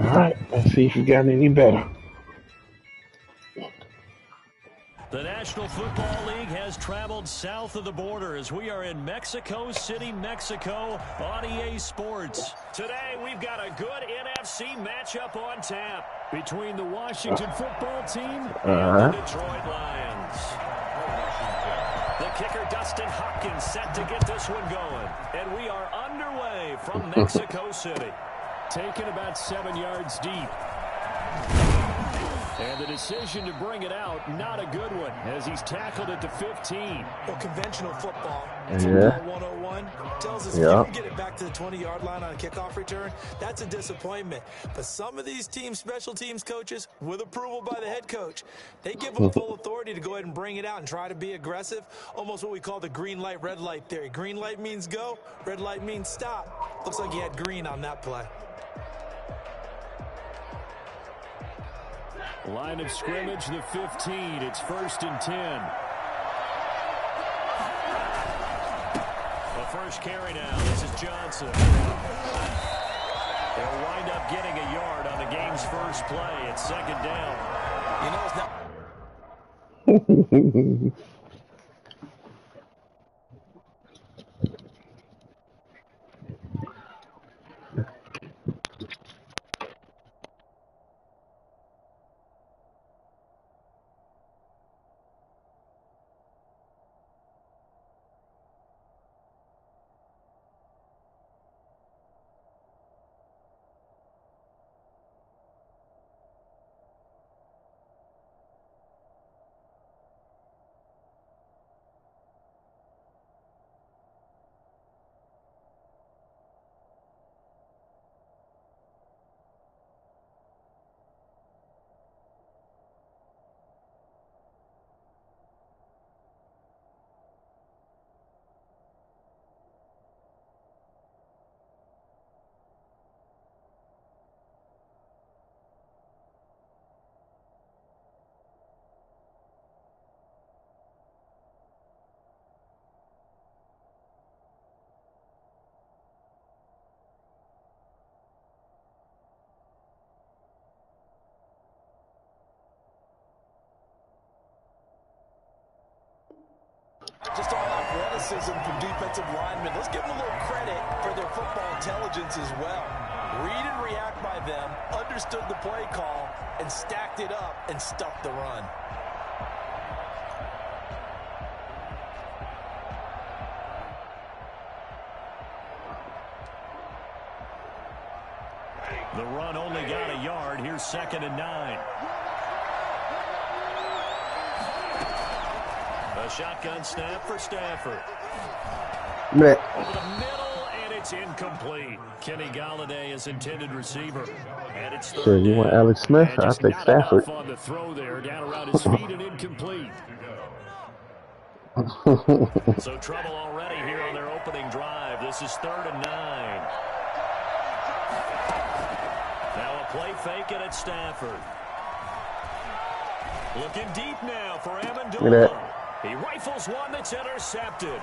right, let's see if you got any better. The National Football League has traveled south of the border as we are in Mexico City, Mexico on EA Sports. Today, we've got a good NFC matchup on tap between the Washington football team and the Detroit Lions. The kicker, Dustin Hopkins, set to get this one going. And we are underway from Mexico City. Taken about 7 yards deep. And the decision to bring it out, not a good one, as he's tackled at the 15. Well, conventional football, football 101, tells us if you can get it back to the 20-yard line on a kickoff return, that's a disappointment. But some of these special teams coaches, with approval by the head coach, they give them full authority to go ahead and bring it out and try to be aggressive, almost what we call the green light, red light theory. Green light means go, red light means stop. Looks like he had green on that play. Line of scrimmage, the 15. It's 1st and 10. The first carry now. This is Johnson. They'll wind up getting a yard on the game's first play. It's 2nd down. You know, it's not... Just all athleticism from defensive linemen. Let's give them a little credit for their football intelligence as well. Read and react by them, understood the play call, and stacked it up and stuffed the run. The run only got a yard. Here's 2nd and 9. A shotgun snap for Stafford. Over the middle, and it's incomplete. Kenny Golladay is intended receiver. And it's 3rd down. You want Alex Smith? I think Stafford. On the throw there, down around his feet and incomplete. So trouble already here on their opening drive. This is 3rd and 9. Now a play fake it at Stafford. Looking deep now for Amendola. He rifles one that's intercepted.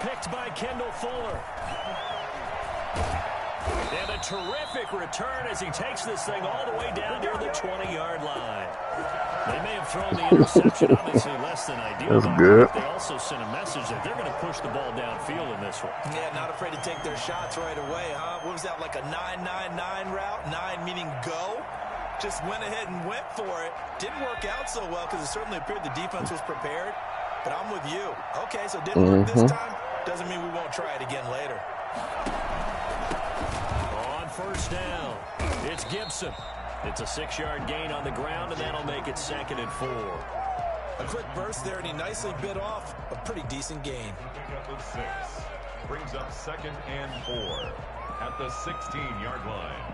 Picked by Kendall Fuller. And a terrific return as he takes this thing all the way down near the 20-yard line. They may have thrown the interception, obviously less than ideal. That's good. They also sent a message that they're going to push the ball downfield in this one. Yeah, not afraid to take their shots right away, huh? What was that, like a 9-9-9 route? 9 meaning go? Just went ahead and went for it. Didn't work out so well because it certainly appeared the defense was prepared. But I'm with you. Okay, so it didn't work this time. Doesn't mean we won't try it again later. On 1st down, it's Gibson. It's a 6-yard gain on the ground, and that'll make it 2nd and 4. A quick burst there, and he nicely bit off a pretty decent gain. With 6. Brings up 2nd and 4 at the 16-yard line.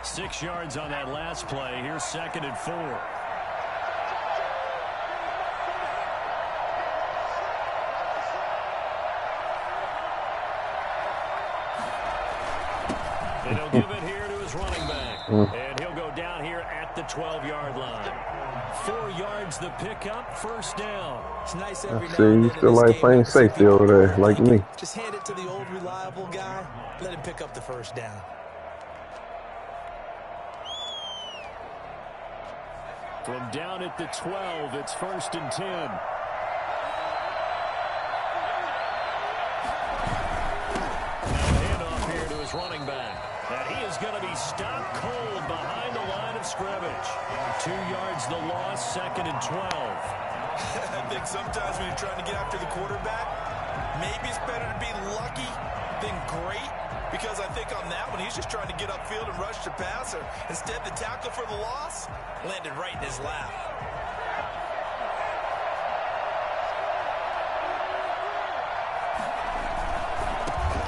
6 yards on that last play. Here's 2nd and 4. And he'll give it here to his running back. And he'll go down here at the 12-yard line. 4 yards the pickup, 1st down. It's nice every now See, and you then still in this like game playing to see safety people over there, like me. Just hand it to the old reliable guy. Let him pick up the 1st down. From down at the 12, it's 1st and 10. Handoff here to his running back. And he is going to be stopped cold behind the line of scrimmage. 2 yards the loss, 2nd and 12. I think sometimes when you're trying to get after the quarterback, maybe it's better to be lucky than great. Because I think on that one, he's just trying to get upfield and rush the passer. Instead, the tackle for the loss landed right in his lap.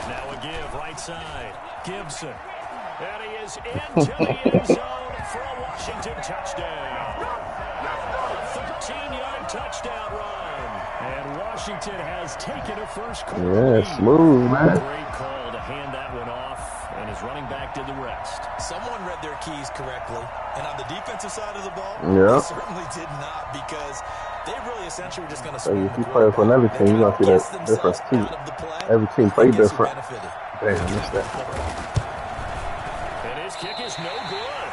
Now a give, right side. Gibson. And he is into the end zone for a Washington touchdown. A 13-yard touchdown run. And Washington has taken a first quarter. Yeah, smooth, man. Great call to hand that one off, and his running back did the rest. Someone read their keys correctly, and on the defensive side of the ball, yeah, they certainly did not, because they really essentially were just going to swing. If you play for another team, you're going to see that difference too. Every team play different. Damn, I missed that. And his kick is no good.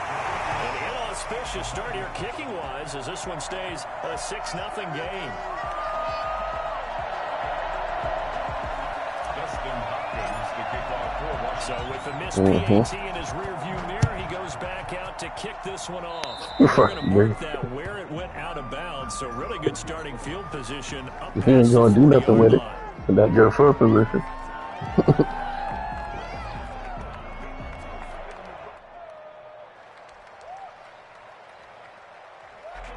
An inauspicious start here kicking-wise as this one stays a 6-0 game. So with the missed PAT in his rearview mirror, he goes back out to kick this one off. We're going to mark that where it went out of bounds. So really good starting field position. He ain't going to do nothing with it. In that good field position.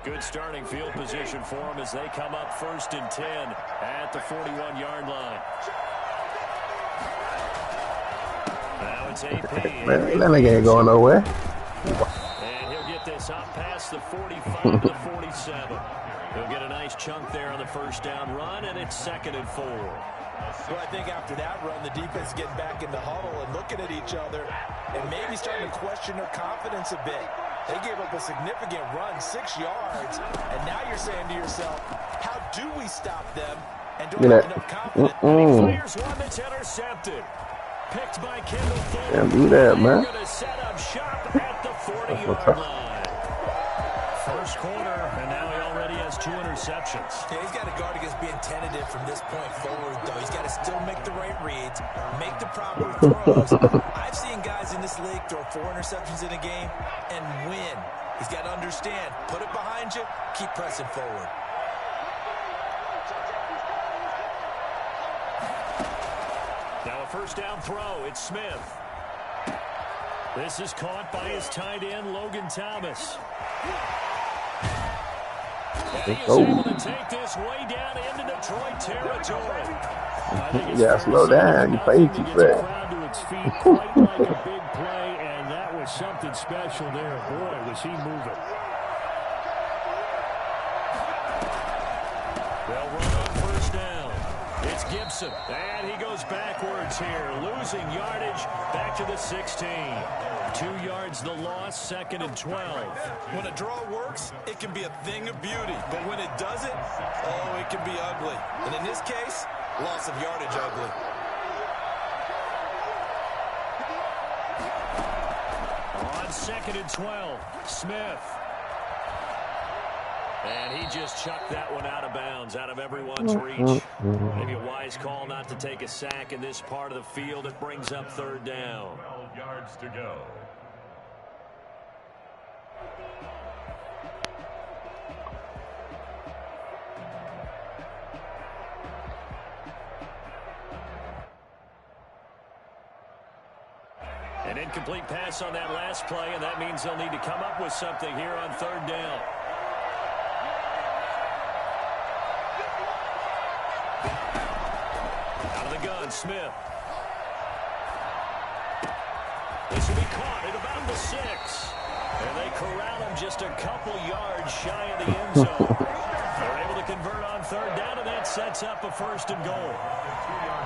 Good starting field position for him as they come up 1st and 10 at the 41-yard line. Now it's AP. Man, that nigga ain't going nowhere. And he'll get this up past the 45 to the 47. He'll get a nice chunk there on the first down run, and it's 2nd and 4. Well, I think after that run, the defense getting back in the huddle and looking at each other and maybe starting to question their confidence a bit. They gave up a significant run, 6 yards, and now you're saying to yourself, how do we stop them and don't have enough confidence? And he clears one that's intercepted. Picked by Kendall Fuller. Can't do that, man. Going to set up shop at the 40-yard line. First quarter, and now he already has 2 interceptions. Yeah, he's got to guard against being tentative from this point forward, though. He's got to still make the right reads, make the proper throws. I've seen guys in this league throw 4 interceptions in a game and win. He's got to understand, put it behind you, keep pressing forward. Now a first down throw. It's Smith. This is caught by his tight end, Logan Thomas. And he is able to take this way down into Detroit territory. Yeah, slow down. You play too fast. Crowd to its feet, quite like a big play, and that was something special there. Boy, was he moving. They'll run on first down. It's Gibson, and he goes backwards here, losing yardage back to the 16. 2 yards the loss, 2nd and 12. When a draw works, it can be a thing of beauty. But when it doesn't, oh, it can be ugly. And in this case, loss of yardage ugly. On 2nd and 12, Smith. And he just chucked that one out of bounds, out of everyone's reach. Maybe a wise call not to take a sack in this part of the field. It brings up 3rd down. 12 yards to go. An incomplete pass on that last play, and that means they'll need to come up with something here on 3rd down. Out of the gun, Smith. This will be caught at about the 6. And they corral him just a couple yards shy of the end zone. They're able to convert on 3rd down, and that sets up a 1st and goal.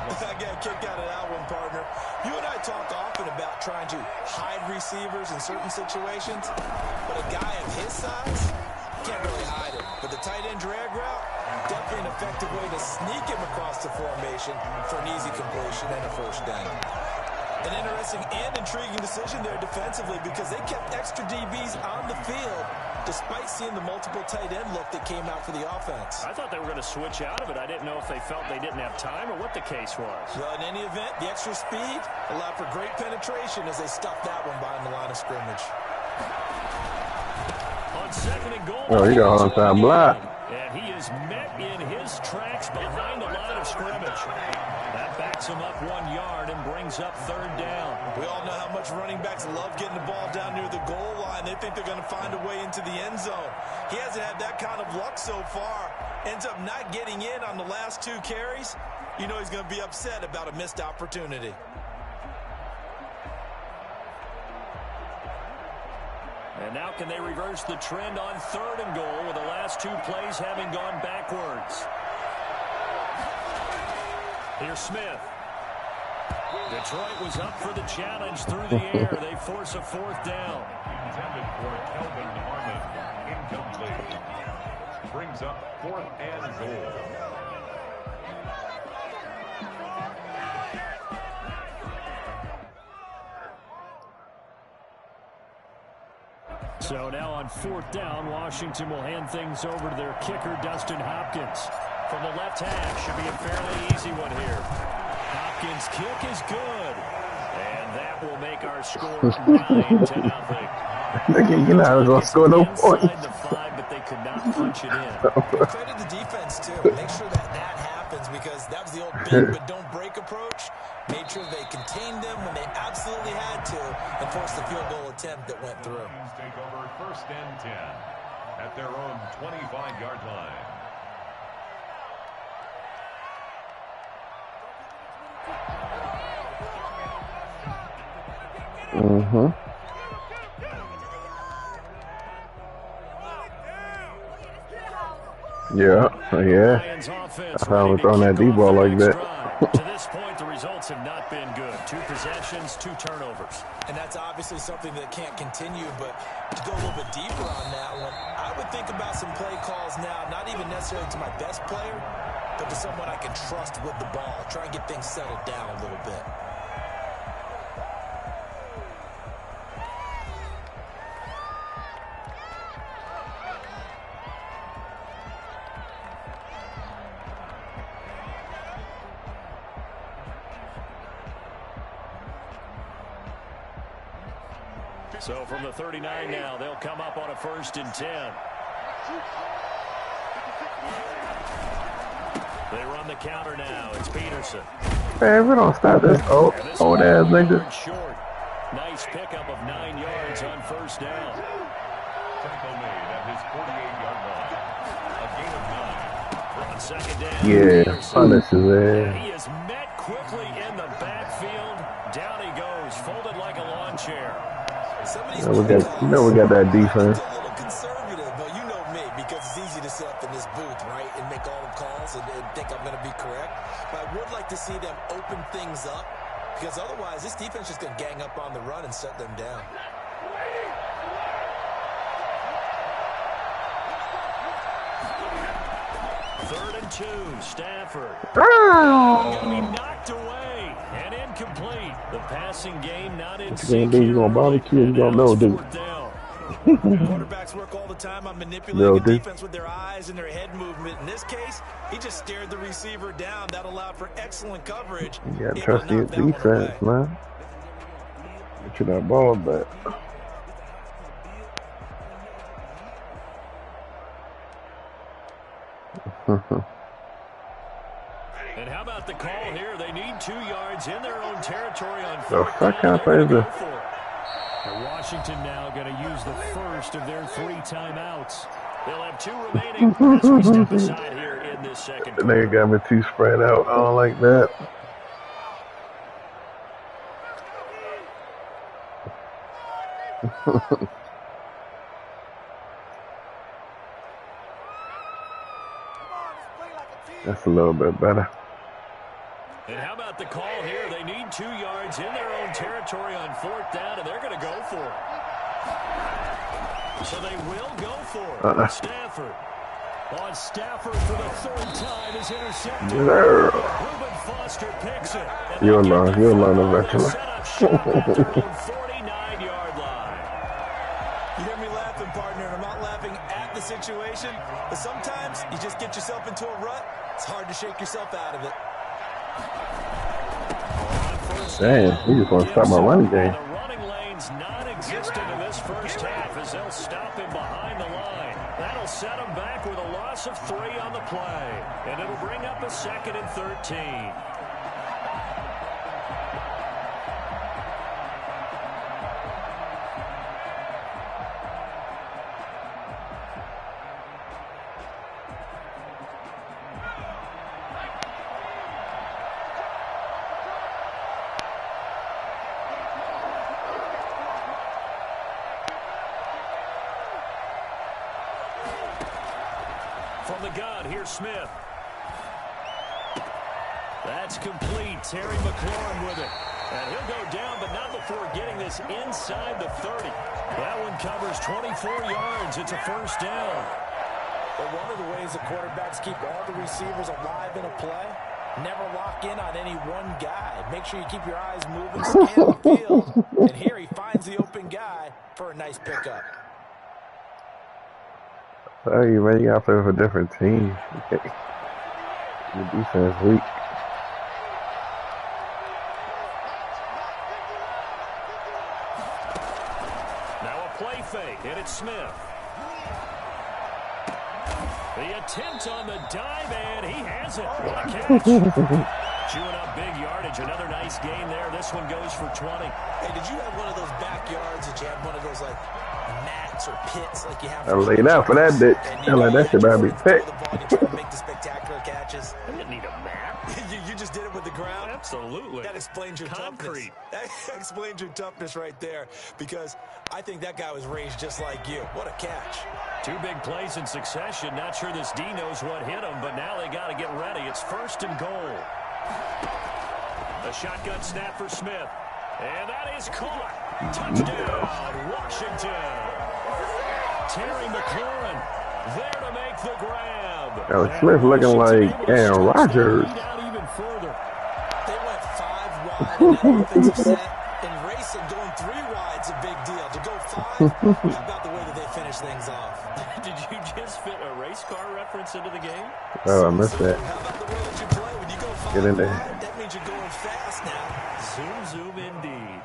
I got a kick out of that one, partner. You and I talk often about trying to hide receivers in certain situations, but a guy of his size can't really hide it. But the tight end drag route, definitely an effective way to sneak him across the formation for an easy completion and a 1st down. An interesting and intriguing decision there defensively because they kept extra DBs on the field despite seeing the multiple tight end look that came out for the offense. I thought they were going to switch out of it. I didn't know if they felt they didn't have time or what the case was. Well, in any event, the extra speed allowed for great penetration as they stuffed that one behind the line of scrimmage. On 2nd and goal. Oh, he got on time block. And he is met in his tracks behind the line of scrimmage. That backs him up 1 yard and brings up 3rd down. We all know how much running backs love getting the ball down near the goal line. They think they're going to find a way into the end zone. He hasn't had that kind of luck so far. Ends up not getting in on the last 2 carries. You know he's going to be upset about a missed opportunity. And now can they reverse the trend on 3rd and goal with the last 2 plays having gone backwards? Here's Smith. Detroit was up for the challenge through the air. They force a 4th down. Intended for Kelvin Harmon. Incomplete. Brings up 4th and goal. So now on 4th down, Washington will hand things over to their kicker, Dustin Hopkins. From the left hash, should be a fairly easy one here. Hopkins' kick is good. And that will make our score 9-0. You know, I was going to score no points. Inside the 5, but they could not punch it in. Credit the defense, too. Make sure that happens because that was the old bend but don't break approach. Made sure they contained them when they absolutely had to and forced the field goal attempt that went through. Take over 1st and 10 at their own 25-yard line. Mm-hmm. Yeah. That's how we're throwing that deep ball like that. To this point, the results have not been good. 2 possessions, 2 turnovers. And that's obviously something that can't continue, but to go a little bit deeper on that one, I would think about some play calls now, not even necessarily to my best player, but to someone I can trust with the ball. Try and get things settled down a little bit. So from the 39 now, they'll come up on a 1st and 10. They run the counter now. It's Peterson. Man, we don't stop this old ass nigga. Short. Nice pickup of 9 yards on 1st down. Tackle made at his 48-yard line. A gain of 9. On 2nd down. Yeah, punish his ass. He is met quickly in the backfield. Down he goes, folded like a lawn chair. We got that defense. A little conservative, but you know me, because it's easy to sit up in this booth, right, and make all the calls and think I'm going to be correct. But I would like to see them open things up, because otherwise this defense is going to gang up on the run and shut them down. Third and 2, Stafford. Going to be knocked away and incomplete. The passing game not in sync. You gonna barbecue? You don't know, dude. Quarterbacks work all the time on manipulating the defense with their eyes and their head movement. In this case, he just stared the receiver down. That allowed for excellent coverage. You gotta trust your defense, man. Get you that ball back. And how about the call here? They need 2 yards in their own territory on 4th The fuck kind of play is this? Washington now going to use the first of their 3 timeouts. They'll have 2 remaining as we step aside here in this second The quarter. nigga got me too spread out. I don't like that. That's a little bit better. And how about the call here? They need 2 yards in their own territory on 4th down, and they're going to go for it. So they will go for it. Stafford. On Stafford for the third time is intercepted. Yeah. Reuben Foster picks it. You'll learn eventually. Set up shop at their own 49-yard line. You hear me laughing, partner, and I'm not laughing at the situation, but sometimes you just get yourself into a rut. It's hard to shake yourself out of it. Damn, he just want to stop my running game. The running lane's non-existent in this first half as they'll stop him behind the line. That'll set him back with a loss of 3 on the play, and it'll bring up a 2nd and 13. From the gun, here's Smith. That's complete. Terry McLaurin with it. And he'll go down, but not before getting this inside the 30. That one covers 24 yards. It's a first down. But one of the ways the quarterbacks keep all the receivers alive in a play, never lock in on any one guy. Make sure you keep your eyes moving, scan the field. And here he finds the open guy for a nice pickup. Tell you, man, you gotta play with a different team. Your defense weak. Now a play fake, and it's Smith. The attempt on the dive, and he has it. What a catch. Chewing up big yardage. Another nice gain there. This one goes for 20. Hey, did you have one of those backyards that you had one of those, like, mats or pits like you have? I laid out for that bitch. I like that shit better be picked. To make the spectacular catches. I didn't need a map. you just did it with the ground? Absolutely. That explains your concrete. Toughness. That explains your toughness right there, because I think that guy was raised just like you. What a catch. 2 big plays in succession. Not sure this D knows what hit him, but now they got to get ready. It's 1st and goal. A shotgun snap for Smith. And that is caught. Touchdown, Washington. Terry McLaurin there to make the grab. Smith looking like Aaron Rodgers. Even further. They went 5 wide in that offensive set. And racing going 3 wide's a big deal. To go 5, how about the way that they finish things off? Did you just fit a race car reference into the game? Oh, I missed that. How about the way that you play? When you go 5 Get in there. wide, that means you're going fast now. Zoom indeed.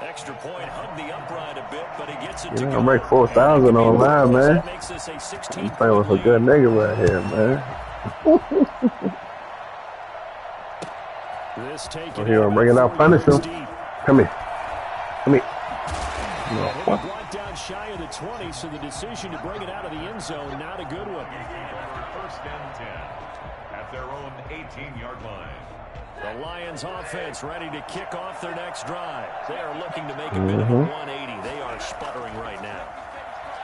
Extra point, hugged the upright a bit, but he gets it to You go. know, make 4,000 online, man. That makes this a 16 I'm playing with a good nigga right here, man. This taken So here, I'm bringing out punish him. Come here. Come here. Brought down shy of the 20, so the decision to bring it out of the end zone, not a good one. 1st and 10 at their own 18-yard line. The Lions offense ready to kick off their next drive. They are looking to make a bit of a 180. They are sputtering right now.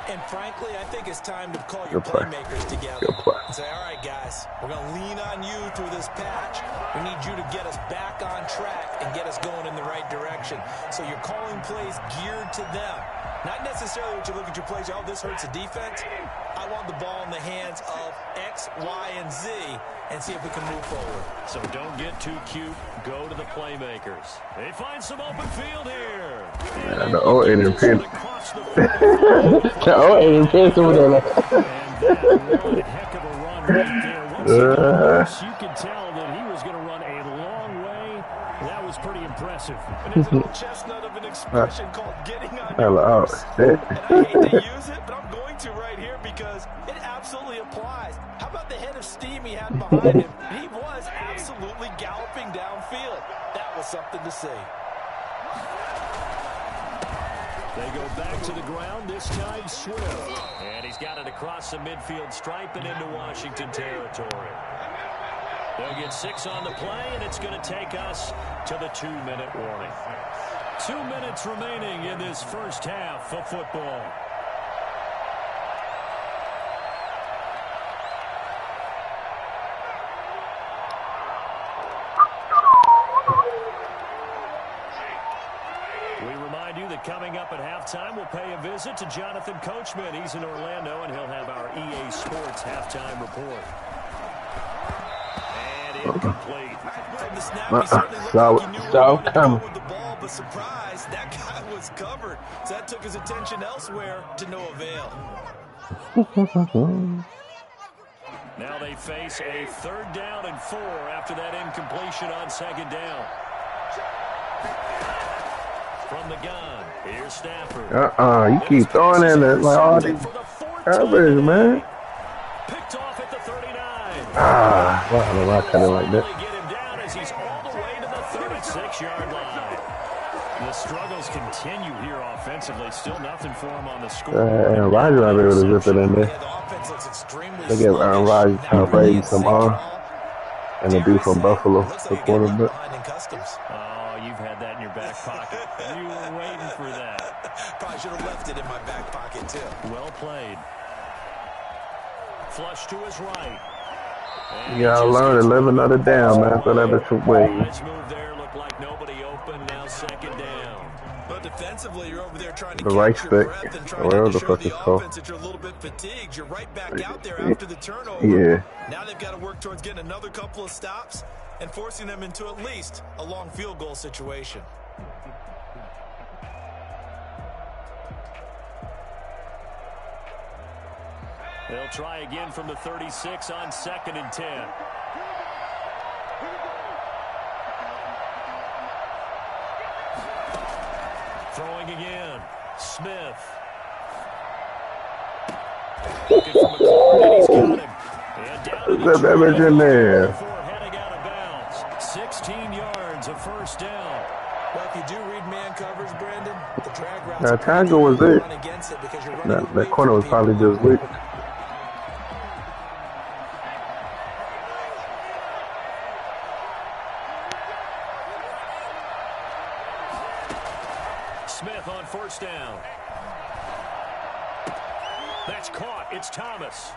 And frankly, I think it's time to call your playmakers together and say, all right, guys, we're going to lean on you through this patch. We need you to get us back on track and get us going in the right direction. So you're calling plays geared to them. Not necessarily what you look at your plays, oh, this hurts the defense. I want the ball in the hands of X, Y, and Z and see if we can move forward. So don't get too cute. Go to the playmakers. They find some open field here. The old Adrian Pierce. The old Adrian Pierce over there. And that one heck of a run right there. Once he got close, you could tell that he was going to run a long way. That was pretty impressive. And there's a little chestnut of an expression called getting on your horse. Shit. And I hate to use it, but I'm going to right here because it absolutely applies. How about the head of steam he had behind him? He was absolutely galloping downfield. That was something to see. They go back to the ground, this time Swift. And he's got it across the midfield stripe and into Washington territory. They'll get 6 on the play, and it's going to take us to the 2-minute warning. 2 minutes remaining in this first half of football. coming up at halftime, we'll pay a visit to Jonathan Coachman. He's in Orlando, and he'll have our EA Sports halftime report. And incomplete. From the snap, he certainly looked like he knew where he wanted to go with the ball, but surprise, that guy was covered. So that took his attention elsewhere to no avail. Now they face a 3rd down and 4 after that incompletion on 2nd down. From the gun, here's Stafford. You keep throwing in it like all these garbage, man. Picked off at the 39. Why cut it like that? Get him down as he's all the way to the 36-yard line. The struggles continue here offensively. Still nothing for him on the score. Aaron Rodgers might be able to zip it in there. They give Aaron Rodgers, Tom Brady some arm. And the dude from Buffalo, the quarterback. Oh, you've had that in your back pocket. You were waiting for that. Probably should have left it in my back pocket, too. Well played. Flush to his right. You gotta learn to live another down, man. So that bitch away. Nice move there. Looked like nobody open. Now 2nd down. But defensively, you're over there trying to the right catch your stick, breath and trying whatever to the show fuck the it's called. offense that you're a little bit fatigued. You're right back out there after the turnover. Yeah. Now they've got to work towards getting another couple of stops and forcing them into at least a long field goal situation. They'll try again from the 36 on 2nd and 10. Throwing again. Smith. Looking for McLaurin, and he's got him. And down to the That bitch in there. before heading out of bounds. 16 yards, a 1st down. Well, if you do read man coverage, Brandon, the drag routes Now, Tiger was it. run against it because you're running away That corner from was probably people. just weak. Smith on 1st down. That's caught. It's Thomas.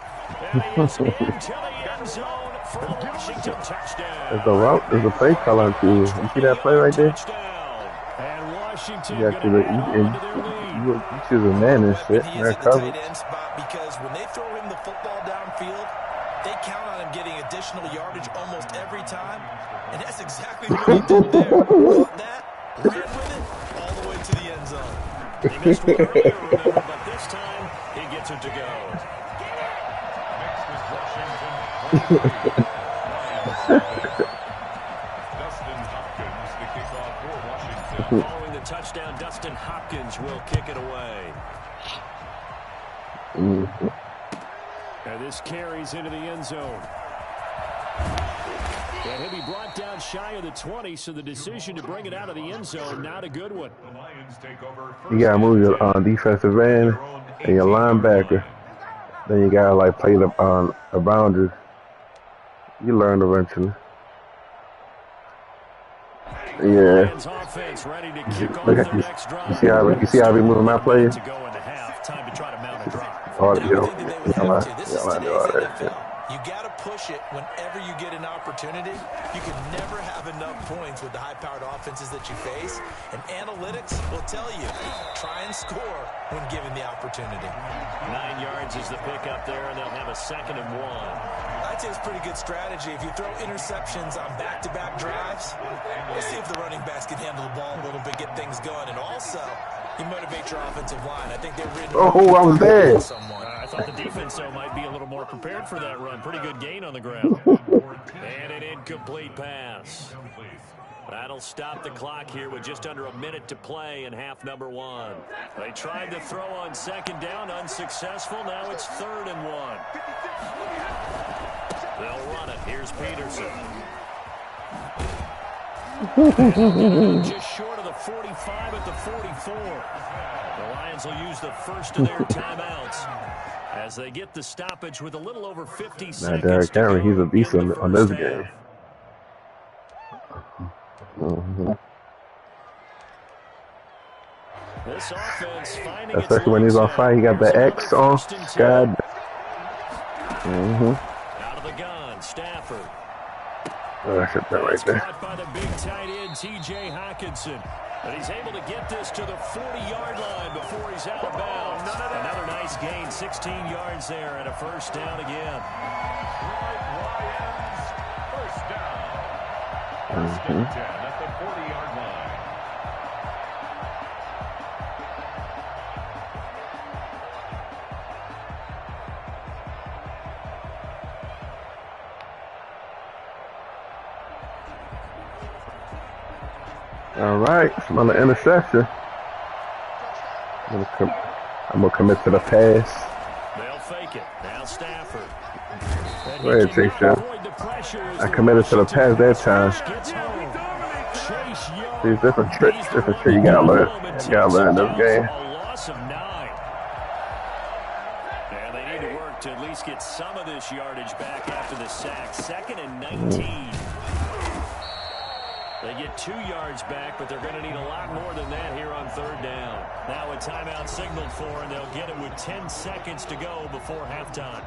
And he is into the end zone for a Washington touchdown. There's a route, there's a play call on to you. You see that play right there? Touchdown. And Washington You got to you choose a man and shit. He is They're at the covered. tight end spot because when they throw him the football downfield, they count on him getting additional yardage almost every time. And that's exactly what he did there. Caught that, ran with it, all the way to the end zone. He missed one earlier, remember, but this time he gets it to go. Next is Washington. Dustin Hopkins, the kickoff for Washington. Following the touchdown, Dustin Hopkins will kick it away. And this carries into the end zone. And he'll be brought down shy of the 20, so the decision to bring it out of the end zone, not a good one. The Lions take over You gotta move your defensive end and your linebacker. Then you gotta like play the boundaries. You learn eventually. Yeah. Lions offense ready to kick off Look their at you. next drive. You see how we moving my plays? To go into half. Time to try to mount a drive. Oh, you know, Everything that they would have to. This is do all today's that shit. NFL. You got to push it whenever you get an opportunity. You can never have enough points with the high-powered offenses that you face. And analytics will tell you, try and score when given the opportunity. 9 yards is the pickup there, and they'll have a 2nd and 1. I'd say it's pretty good strategy. If you throw interceptions on back-to-back drives, we'll see if the running backs can handle the ball a little bit, get things going. And also, you motivate your offensive line. I think they're ridden. Oh, I was there. I thought the defense, though, might be a little more prepared for that run. Pretty good gain on the ground. And an incomplete pass. That'll stop the clock here with just under a minute to play in half number 1. They tried to throw on 2nd down, unsuccessful. Now it's 3rd and 1. They'll run it. Here's Peterson. Just short of the 45 at the 44. The Lions will use the first of their timeouts as they get the stoppage with a little over 50 seconds. Now, Derrick Henry, he's a beast on this game. This offense finding Especially when he's on fire, he got the X on. God. Out of the gun, Stafford. Oh, I should have been right there. Caught by the big tight end, T.J. Hockenson. But he's able to get this to the 40-yard line before he's out of bounds. Another nice gain, 16 yards there, and a first down again. Lions, first down. First and 10 at the 40-yard line. All right, I'm on the interception. I'm gonna commit to the pass. They'll fake it. Now Stafford. Go ahead, Chase Young. I committed to the pass that time. These different tricks you gotta learn. You gotta learn this game. A loss of 9. And they need to work to at least get some of this yardage back after the sack. 2nd and 19. They get 2 yards back, but they're going to need a lot more than that here on 3rd down. Now a timeout signaled for, and they'll get it with 10 seconds to go before halftime.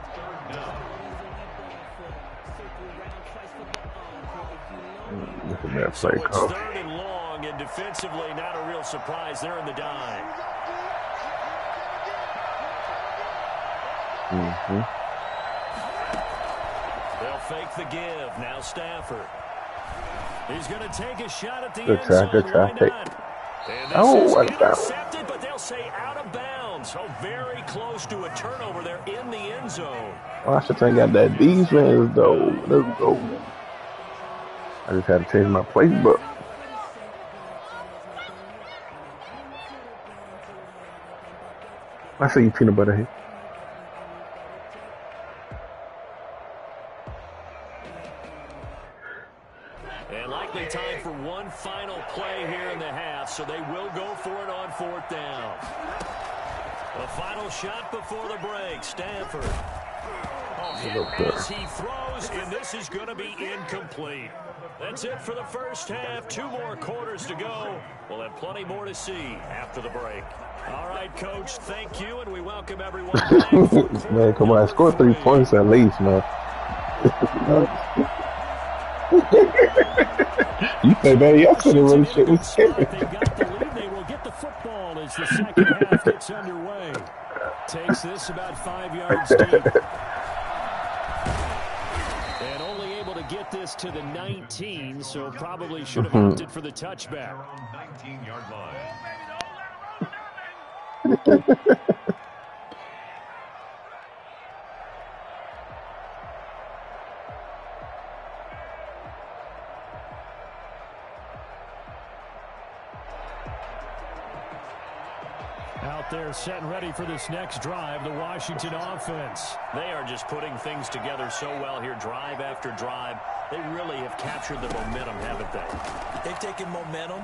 Look at that play call. It's 3rd and long, and defensively not a real surprise. They're in the dime. They'll fake the give. Now Stafford. He's going to take a shot at the end zone. Good try. Oh, what intercepted, but they'll say out of bounds. So very close to a turnover there in the end zone. Washington got that defense, though. Let's go. I just had to change my playbook. I see you, peanut butter here. And likely time for one final play here in the half, so they will go for it on 4th down. A final shot before the break. Stafford. Hit as he throws, and this is going to be incomplete. That's it for the first half. 2 more quarters to go. We'll have plenty more to see after the break. All right, Coach, thank you, and we welcome everyone back. Man, come on. Score 3 points at least, man. You played better yesterday when shit was scary. They got the lead. They will get the football as the second half gets underway. Takes this about 5 yards deep. And only able to get this to the 19, so probably should have opted for the touchback. 19-yard line. Out there set and ready for this next drive, the Washington offense. They are just putting things together so well here, drive after drive. They really have captured the momentum, haven't they? They've taken momentum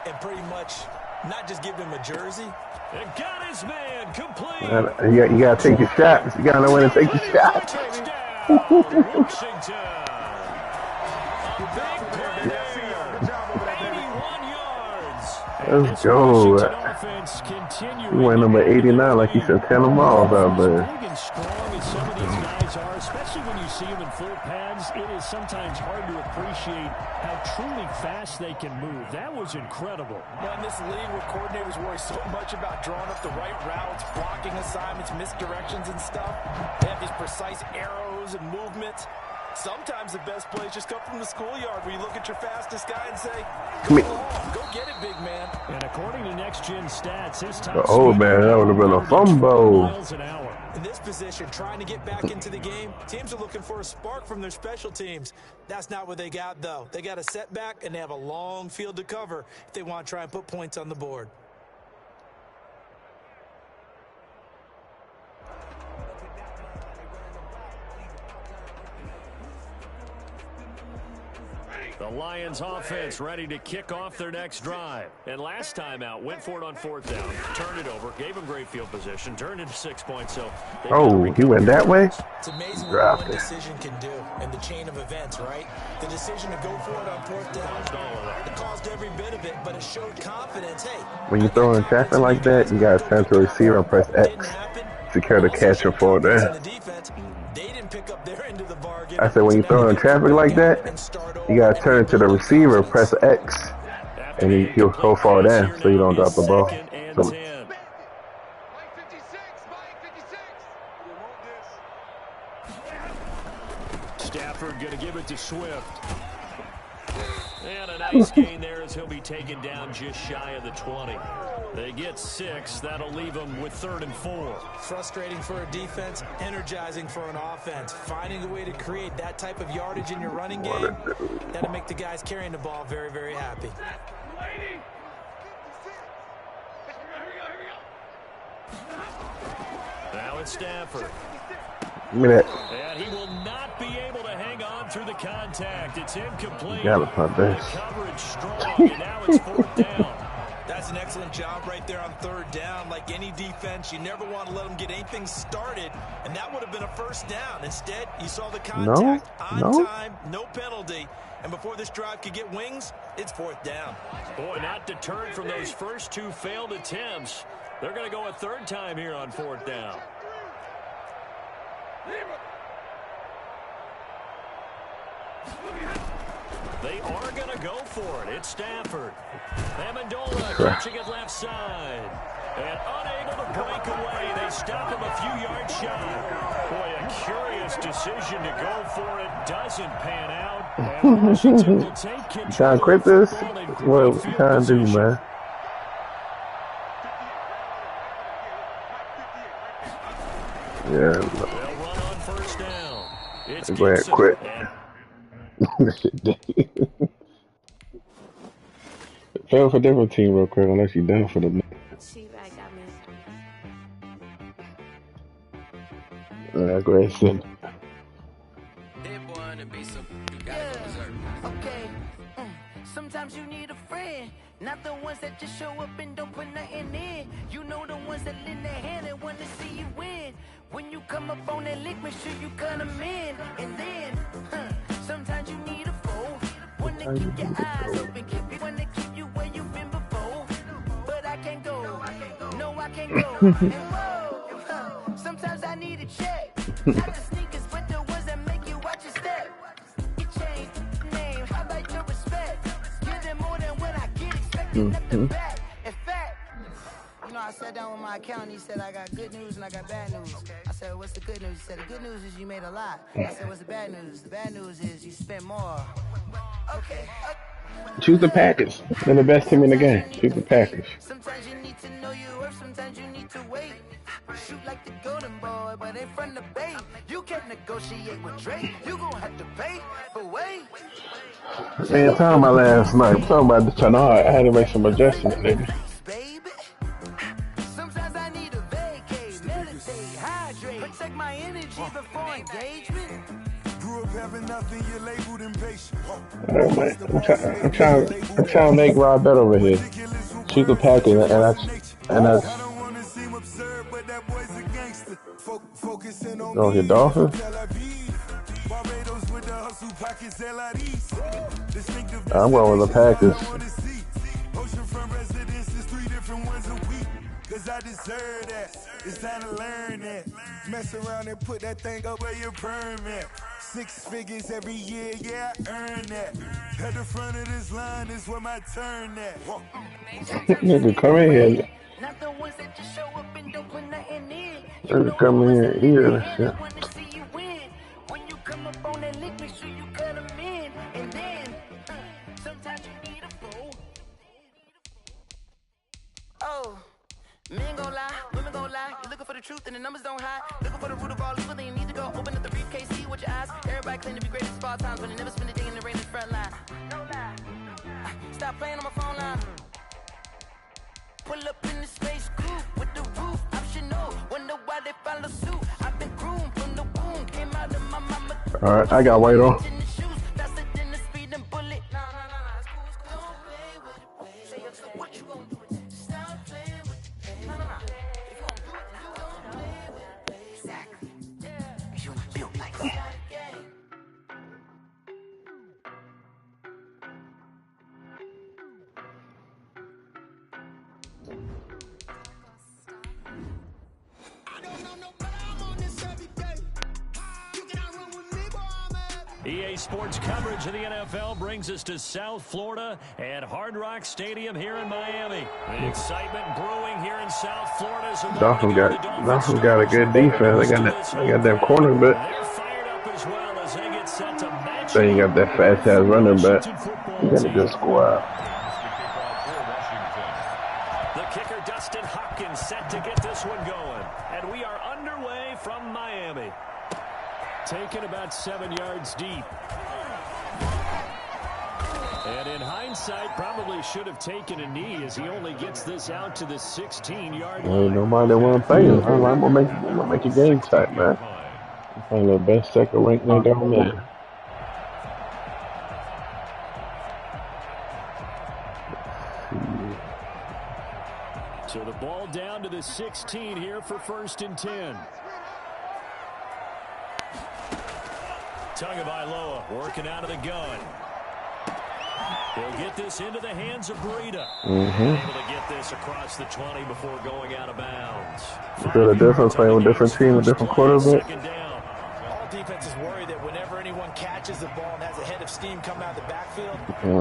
and pretty much not just give him a jersey. And got his man complete. You got to take your shots. You got to know when to take your shots. Touchdown, Washington. A big play there. 81 yards. Let's go. He went number 89 like he said 10 of miles out there. Big and strong as some of these guys are, especially when you see them in full pads, it is sometimes hard to appreciate how truly fast they can move. That was incredible. Well, in this league where coordinators worry so much about drawing up the right routes, blocking assignments, misdirections and stuff, they have these precise arrows and movements. Sometimes the best plays just come from the schoolyard where you look at your fastest guy and say, go get it, big man. And according to Next Gen Stats, his top man, that would have been a fumble. In this position, trying to get back into the game, teams are looking for a spark from their special teams. That's not what they got, though. They got a setback, and they have a long field to cover if they want to try and put points on the board. The Lions offense ready to kick off their next drive. And last time out, went for it on 4th down, turned it over, gave him great field position, turned into 6 points. So he went that way? It's amazing what one decision can do in the chain of events, right? The decision to go for it on 4th down, it caused every bit of it, but it showed confidence. Hey, when you throw in traffic like that, you got to turn to a receiver and press X. Secure the catch and fall down. pick up their end of the bargain. I said when you throw in traffic like that, you gotta turn to the receiver, press X, and he'll go far down so you don't drop the ball. So, Stafford going to give it to Swift. And a nice gain there as he'll be taken down just shy of the 20. They get 6. That'll leave them with 3rd and 4. Frustrating for a defense, energizing for an offense. Finding a way to create that type of yardage in your running game, that'll make the guys carrying the ball very, very happy. Now it's Stafford. give me that. And he will not be able to hang on through the contact. It's incomplete. Gotta punt this. Coverage strong, and now it's 4th down. That's an excellent job right there on 3rd down. Like any defense, you never want to let them get anything started, and that would have been a 1st down. Instead, you saw the contact on time, no penalty, and before this drive could get wings, it's 4th down. Boy, not deterred from those first 2 failed attempts. They're going to go a 3rd time here on 4th down. They are going to go for it. It's Stafford. Amendola catching it left side. And unable to break away. They stop him a few yards shy. Boy, a curious decision to go for it. Doesn't pan out. And Washington will take control. Trying to quit this? What you trying to do, man? Yeah. They'll run on 1st down. It's Go ahead, quit. Fail for a different team real quick unless you're done for the go ahead, send. Okay. Sometimes you need a friend, not the ones that just show up and don't put nothing in. You know the ones that lend their hand and want to see you win. When you come up on that lick, make sure you cut them in. And then, sometimes you need a foe. One to keep your eyes open, one to keep you where you've been before. But I can't go, no, I can't go. And whoa, sometimes I need a check. Not the sneakers, but the ones that make you watch your step. You change name, how about your respect? Give them more than what I get, expecting nothing back. In fact, you know, I sat down with my accountant. He said, I got good news and I got bad news. I said, what's the good news? He said, the good news is you made a lot. I said, what's the bad news? The bad news is you spent more. Okay. Choose the Packers. They're the best team in the game. Choose the Packers. Sometimes you need to know your worth. Sometimes you need to wait. Shoot like the golden boy, but in front of Bay. You can't negotiate with Drake. You gon' have to pay. But wait. Man, talking about last night. I'm talking about this tonight. I had to make some adjustments, nigga. Baby, sometimes I need a vacate, meditate, hydrate, protect my energy before engagement. Grew up having nothing, you're labeled impatient. Alright, man. I'm trying to make Rob better over here. Choose the Packers, and I. Oh, your Dolphins? I'm going with the Packers. Cause I deserve that. It's time to learn that. Mess around and put that thing up where your permit. 6 figures every year, yeah, I earn that. At the front of this line is where my turn at. Nigga, come in here. Not the ones that just show up and don't put nothing in. Nigga, come in here, eat and shit. When you come up on that lick, make sure you cut them in. And then, sometimes you need a fool. Oh. Men gon' lie, women gon' lie. You're looking for the truth and the numbers don't hide. Looking for the root of all evil, then you need to go open up the briefcase, see with your eyes. Everybody claim to be greatest of all times, but they never spend a day in the rain in the front line. No lie. Stop playing on my phone line. Pull up in the space coupe with the roof optional. Wonder why they follow suit. I've been groomed from the womb, came out of my mama. Alright, I got white on. What you gonna do? Stop playing with me. No. If you gonna do it, you gonna play with me. Exactly. You built like that. I don't know nobody, I'm on this every day. You can EA Sports coverage of the NFL brings us to South Florida at Hard Rock Stadium here in Miami. The excitement brewing here in South Florida. Dolphins got a good defense. They got that cornerback. They're fired up as well as they get set to match. They ain't got that fast ass running back. You got a good squad. The kicker Dustin Hopkins set to get this one going, and we are underway from Miami. Taken about 7 yards deep. And in hindsight, probably should have taken a knee as he only gets this out to the 16-yard line. Ain't nobody want to pay him. I'm gonna make your game tight, man. I'm playing the best second rank nigga down there. So the ball down to the 16 here for 1st and 10. Tagovailoa working out of the gun. He'll get this into the hands of Breida. Able to get this across the 20 before going out of bounds. You feel the difference playing with different team, with different quarterback? All defenses worry that whenever anyone catches the ball and has a head of steam coming out of the backfield,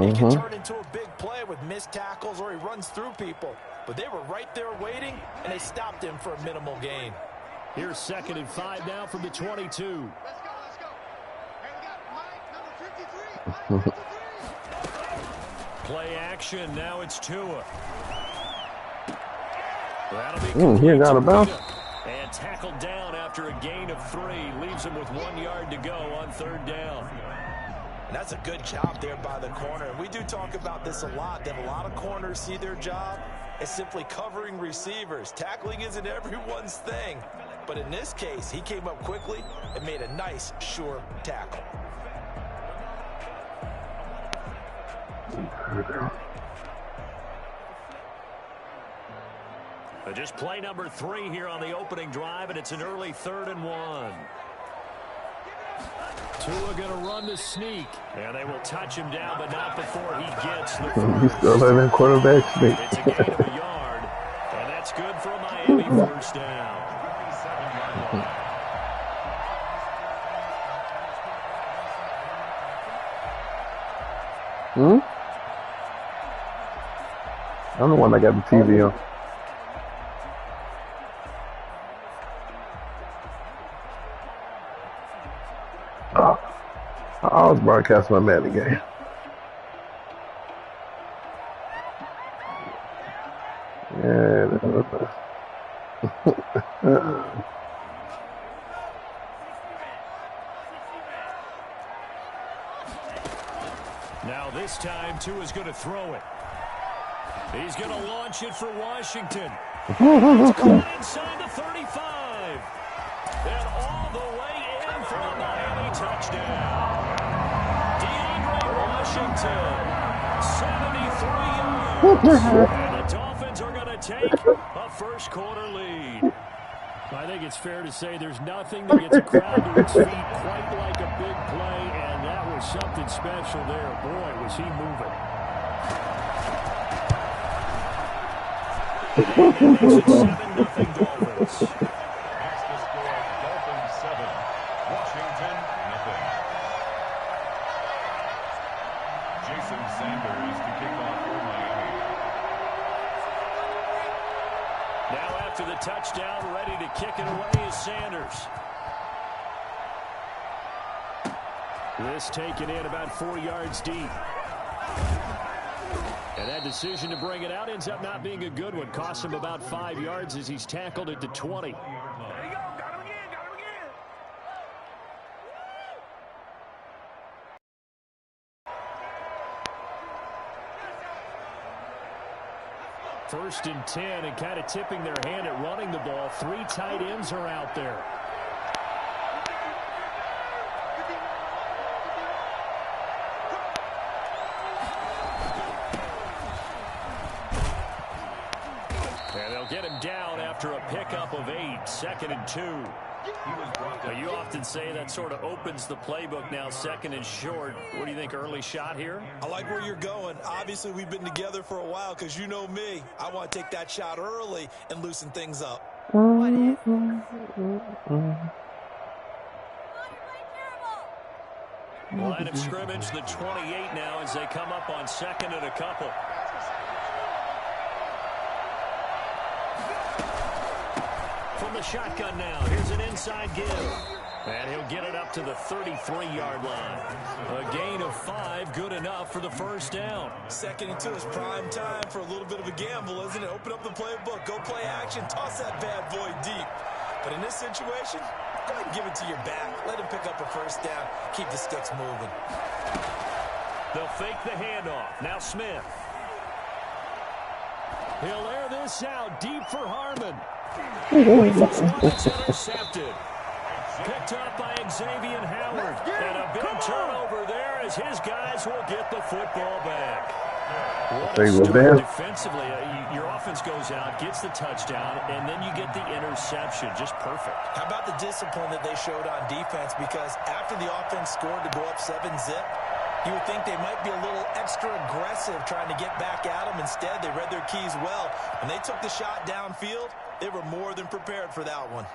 it can turn into a big play with missed tackles or he runs through people. But they were right there waiting, and they stopped him for a minimal gain. Here's 2nd and 5 now from the 22. Play action. Now it's Tua. That'll be he ain't got a bounce. And tackled down after a gain of 3. Leaves him with 1 yard to go on 3rd down. And that's a good job there by the corner. And we do talk about this a lot, that a lot of corners see their job as simply covering receivers. Tackling isn't everyone's thing. But in this case, he came up quickly and made a nice, sure tackle. Just play number 3 here on the opening drive, and it's an early 3rd and 1. Tua going to run the sneak, and they will touch him down, but not before he gets the first. He's still having quarterback sneak. It's a gain of a yard, and that's good for a Miami 1st down. I'm the one that got the TV on. I was broadcasting my Madden game. Yeah. Now this time, Tua's going to throw it. He's going to launch it for Washington. It's caught inside the 35. And all the way in for a Miami touchdown. DeAndre Washington, 73 yards. And the Dolphins are going to take a first quarter lead. I think it's fair to say there's nothing that gets a crowd to its feet quite like a big play, and that was something special there. Boy, was he moving. It's 7-0 Dolphins. That's the score. Dolphins 7, Washington 0. Jason Sanders to kick off for Miami. Now after the touchdown, ready to kick it away is Sanders. This taken in about 4 yards deep. And that decision to bring it out ends up not being a good one. Cost him about 5 yards as he's tackled at the 20. First and 10, and kind of tipping their hand at running the ball. 3 tight ends are out there. Get him down after a pickup of 8, 2nd and 2. Now, you often say that sort of opens the playbook now, 2nd and short. What do you think, early shot here? I like where you're going. Obviously, we've been together for a while because you know me. I want to take that shot early and loosen things up. What if? Line of scrimmage, the 28 now as they come up on second and a couple. From the shotgun now, here's an inside give. And he'll get it up to the 33-yard line. A gain of 5, good enough for the first down. 2nd and 2 is prime time for a little bit of a gamble, isn't it? Open up the playbook, go play action, toss that bad boy deep. But in this situation, go ahead and give it to your back. Let him pick up a first down. Keep the sticks moving. They'll fake the handoff. Now Smith. He'll air this out deep for Harmon. It's intercepted. Picked up by Xavier Howard. And a big turnover there as his guys will get the football back. Defensively, your offense goes out, gets the touchdown, and then you get the interception. Just perfect. How about the discipline that they showed on defense? Because after the offense scored to go up 7-zip, you would think they might be a little extra aggressive trying to get back at them. Instead, they read their keys well. When they took the shot downfield, they were more than prepared for that one.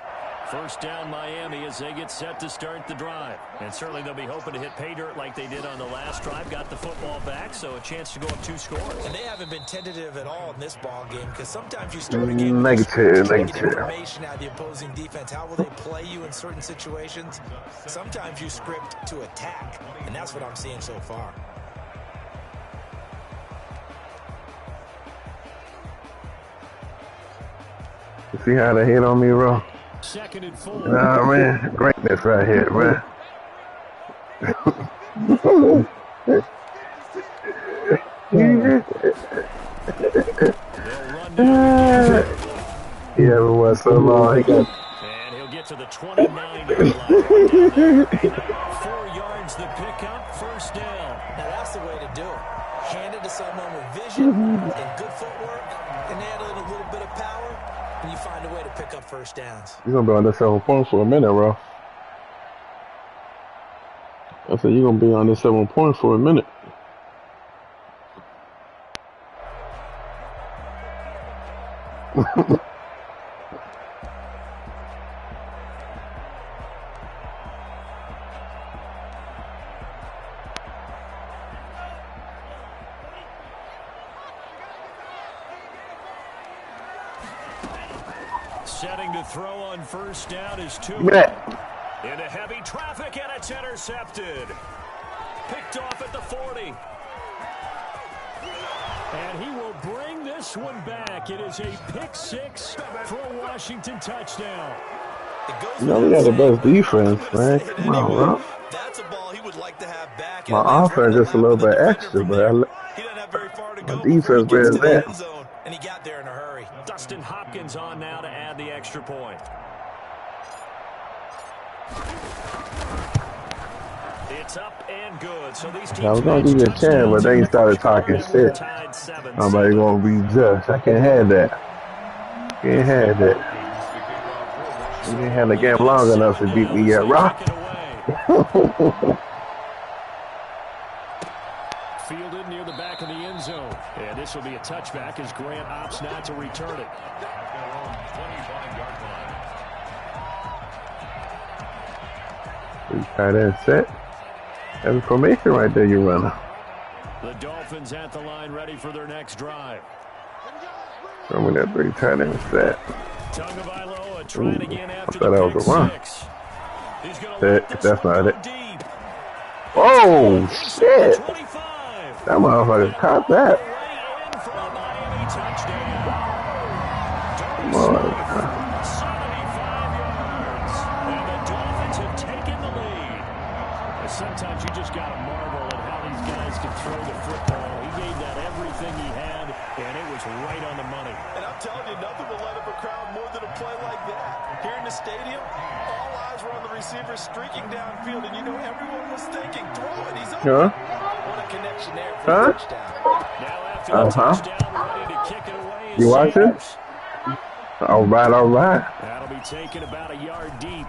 First down Miami as they get set to start the drive. And certainly they'll be hoping to hit pay dirt like they did on the last drive. Got the football back, so a chance to go up 2 scores. And they haven't been tentative at all in this ball game because sometimes you start a game negative. information out of the opposing defense. How will they play you in certain situations? Sometimes you script to attack, and that's what I'm seeing so far. You see how they hit on me, bro? 2nd and 4. Nah, man. Greatness right here, man. Yeah, it was so long. And he'll get to the 29-yard line. 4 yards the pickup, first down. Now that's the way to do it. Hand it to someone with vision and good footwork, and add in a little bit of power, and you find a way to pick up first downs. You're going to be on this 7 points for a minute, bro. I said you're going to be on this 7 points for a minute. Setting to throw on first down is 2. Into heavy traffic, and it's intercepted. Picked off at the 40. And he will bring this one back. It is a pick 6 for a Washington touchdown. You know, we got the best defense, man. Come on, bro. That's a ball he would like to have back. My offense just a little bit extra, but He doesn't have very far to go. my defense where is that? And he got there in a hurry. Dustin Hopkins on now to add the extra point. It's up and good. So these teams I was going to give you a chance, but they started talking shit. Nobody going to be just. I can't have that. Can't have that. You didn't have the game long enough to beat me yet, Rock. Fielded near the back of the end zone. And this will be a touchback as Grant opts not to return it. Tight end set. That's formation right there, you runner. The Dolphins at the line ready for their next drive. Show me that 3 tight end set. Tagovailoa trying again after I thought that was a run. That's not it. Deep. Oh, shit. That motherfucker caught that. Come on. 75 yards. And the Dolphins have taken the lead. And sometimes you just got to marvel at how these guys can throw the football. He gave that everything he had, and it was right on the money. And I'm telling you, nothing will light up a crowd more than a play like that. Here in the stadium, all eyes were on the receiver streaking downfield, and you know everyone was thinking, throw it, he's open. What a connection there for the touchdown. Now after the touchdown, ready to kick it away. You watching? All right, all right. That'll be taken about a yard deep.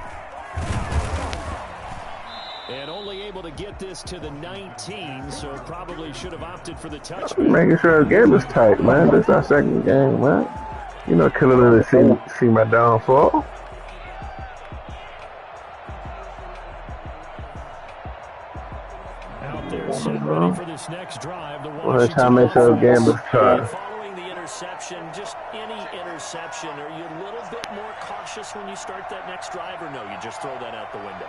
And only able to get this to the 19, so probably should have opted for the touchback. Making sure the game is tight, man. This is our second game, man. You know, couldn't really see my downfall. this next drive, the Washington make sure the game is cut. Following the interception, just any interception, are you a little bit more cautious when you start that next drive, or no, you just throw that out the window?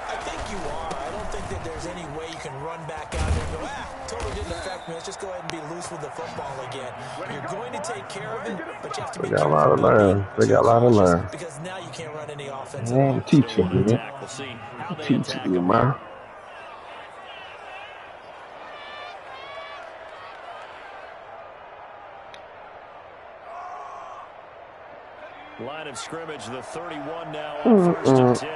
I think you are. I don't think that there's any way you can run back out there and go, totally didn't affect me. Let's just go ahead and be loose with the football again. You're going to take care of it, but you have to be careful. They got a lot to learn. They got a lot to learn. Because now you can't run any offense. I'm teaching you. I'm teaching you, man. Line of scrimmage, the 31 now on 1st and 10.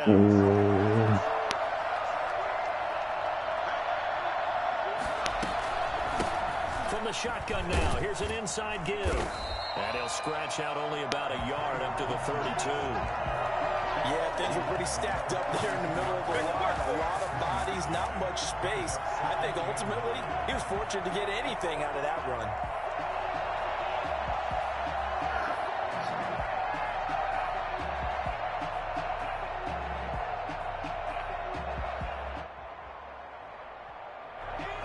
From the shotgun now, here's an inside give. And he'll scratch out only about a yard up to the 32. Yeah, things were pretty stacked up there in the middle of the line. A lot of bodies, not much space. I think ultimately he was fortunate to get anything out of that run.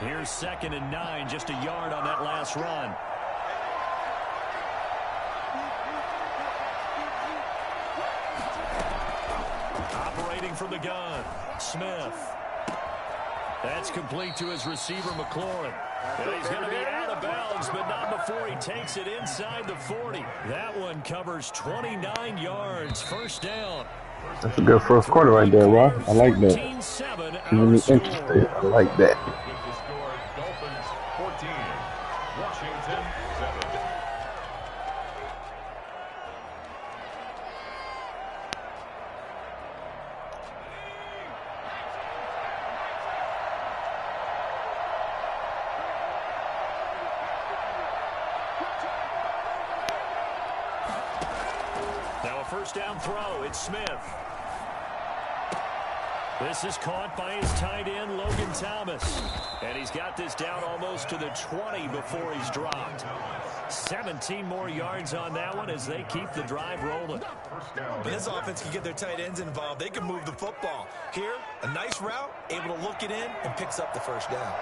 Here's 2nd and 9, just a yard on that last run. Operating from the gun, Smith. That's complete to his receiver, McLaurin. And he's going to be out of bounds, but not before he takes it inside the 40. That one covers 29 yards, 1st down. That's a good first quarter right there, Rob. I like that. Keeping me interested. I like that. Dolphins 14, Washington 7. Now a 1st down throw. It's Smith. This is caught by his tight end, Logan Thomas. And he's got this down almost to the 20 before he's dropped. 17 more yards on that one as they keep the drive rolling. When this offense can get their tight ends involved, they can move the football. Here, a nice route, able to look it in, and picks up the 1st down.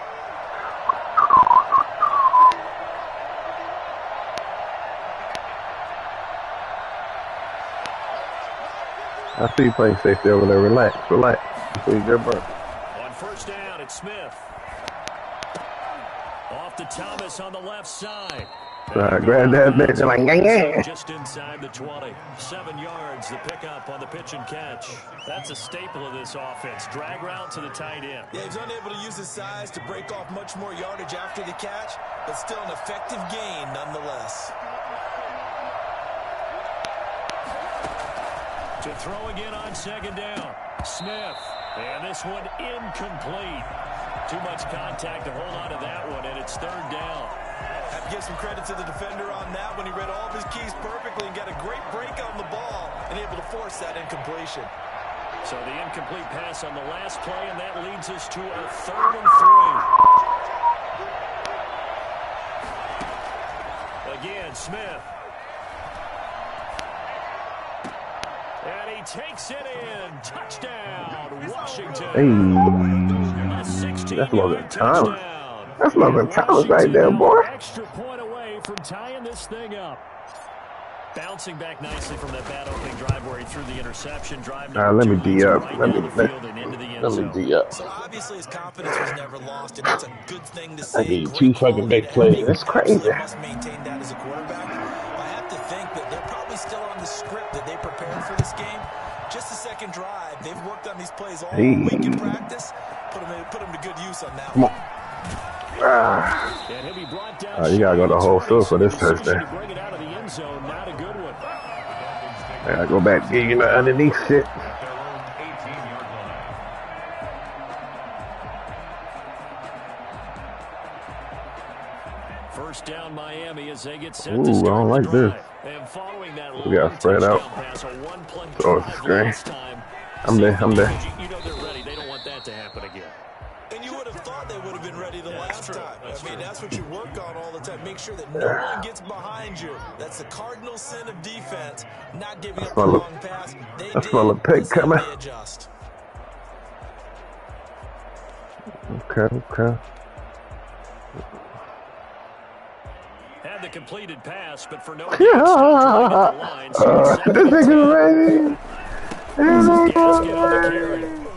I see you playing safety over there. Relax, relax. Before you get burnt. On 1st down, it's Smith. Off to Thomas on the left side. Grab that bitch and like, yeah. Just inside the 20. 7 yards, the pickup on the pitch and catch. That's a staple of this offense. Drag route to the tight end. Yeah, he's unable to use his size to break off much more yardage after the catch, but still an effective gain nonetheless. To throw again on 2nd down. Smith. And this one incomplete. Too much contact to hold on to that one, and it's 3rd down. Have to give some credit to the defender on that when he read all of his keys perfectly and got a great break on the ball and able to force that incompletion. So the incomplete pass on the last play, and that leads us to a 3rd and 3. Again, Smith. And he takes it in. Touchdown, Washington. Hey, that's Logan Thomas. That's Logan Thomas right there, boy. Extra point away from tying this thing up. Bouncing back nicely from that bad opening drive where he threw the interception. Drive let me D up. Right let me D up. So obviously his confidence was never lost, and that's a good thing to see. I need 2 fucking big plays. That's crazy. Must maintain that as a quarterback. I have to think that they're probably still on the script that they prepared for this game. Just the 2nd drive. They've worked on these plays all week in practice. Put them to good use on that Come one. on. You gotta go the whole field for this touchdown. I gotta go back, get you know, underneath shit. First down, Miami as they get set. Ooh, I don't like this. And following that, we got spread out. Throw it to screen. I'm there. You know they're ready. They don't want that to happen again. And you would have thought they would have been ready the last time. I mean, that's what you work on all the time. Make sure that no one gets behind you. That's the cardinal sin of defense. Not giving up the long pass. I smell a pig coming. Okay. Had the completed pass, but for no gain, stopped the line. So This nigga ready.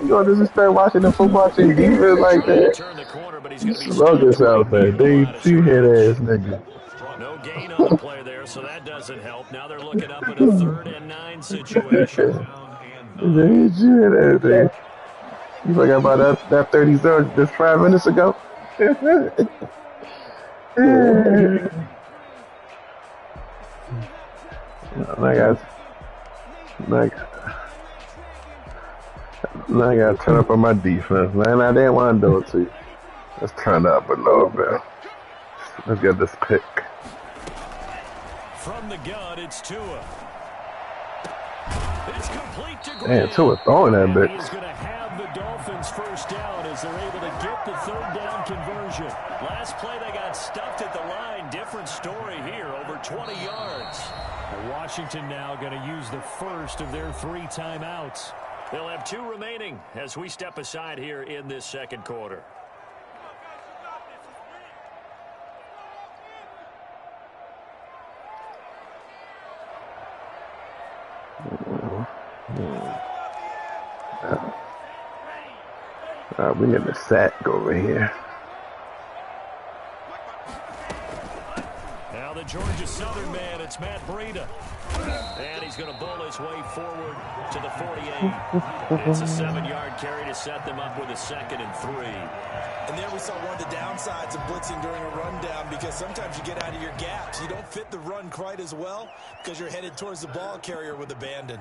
You gonna just start watching the football team defense like that? Turn the corner, but he's going to be Smoke yourself, man. They two-head ass nigga. No gain on the play there, so that doesn't help. Now they're looking up at a 3rd and 9 situation. You forgot about that 30 zone just 5 minutes ago? Now I gotta turn up on my defense, man. I didn't want to do it to you. Let's turn up a little bit. Let's get this pick. From the gun, it's Tua. It's complete to Graham. Damn, Tua throwing that bitch. He's going to have the Dolphins first down as they're able to get the 3rd down conversion. Last play, they got stuffed at the line. Different story here, over 20 yards. Washington now going to use the first of their 3 timeouts. They'll have 2 remaining as we step aside here in this 2nd quarter. We need the sack over here. Now the Georgia Southern man, it's Matt Breida. And he's going to bowl his way forward to the 48. It's a 7-yard carry to set them up with a 2nd and 3. And there we saw one of the downsides of blitzing during a rundown, because sometimes you get out of your gaps. You don't fit the run quite as well because you're headed towards the ball carrier with abandon.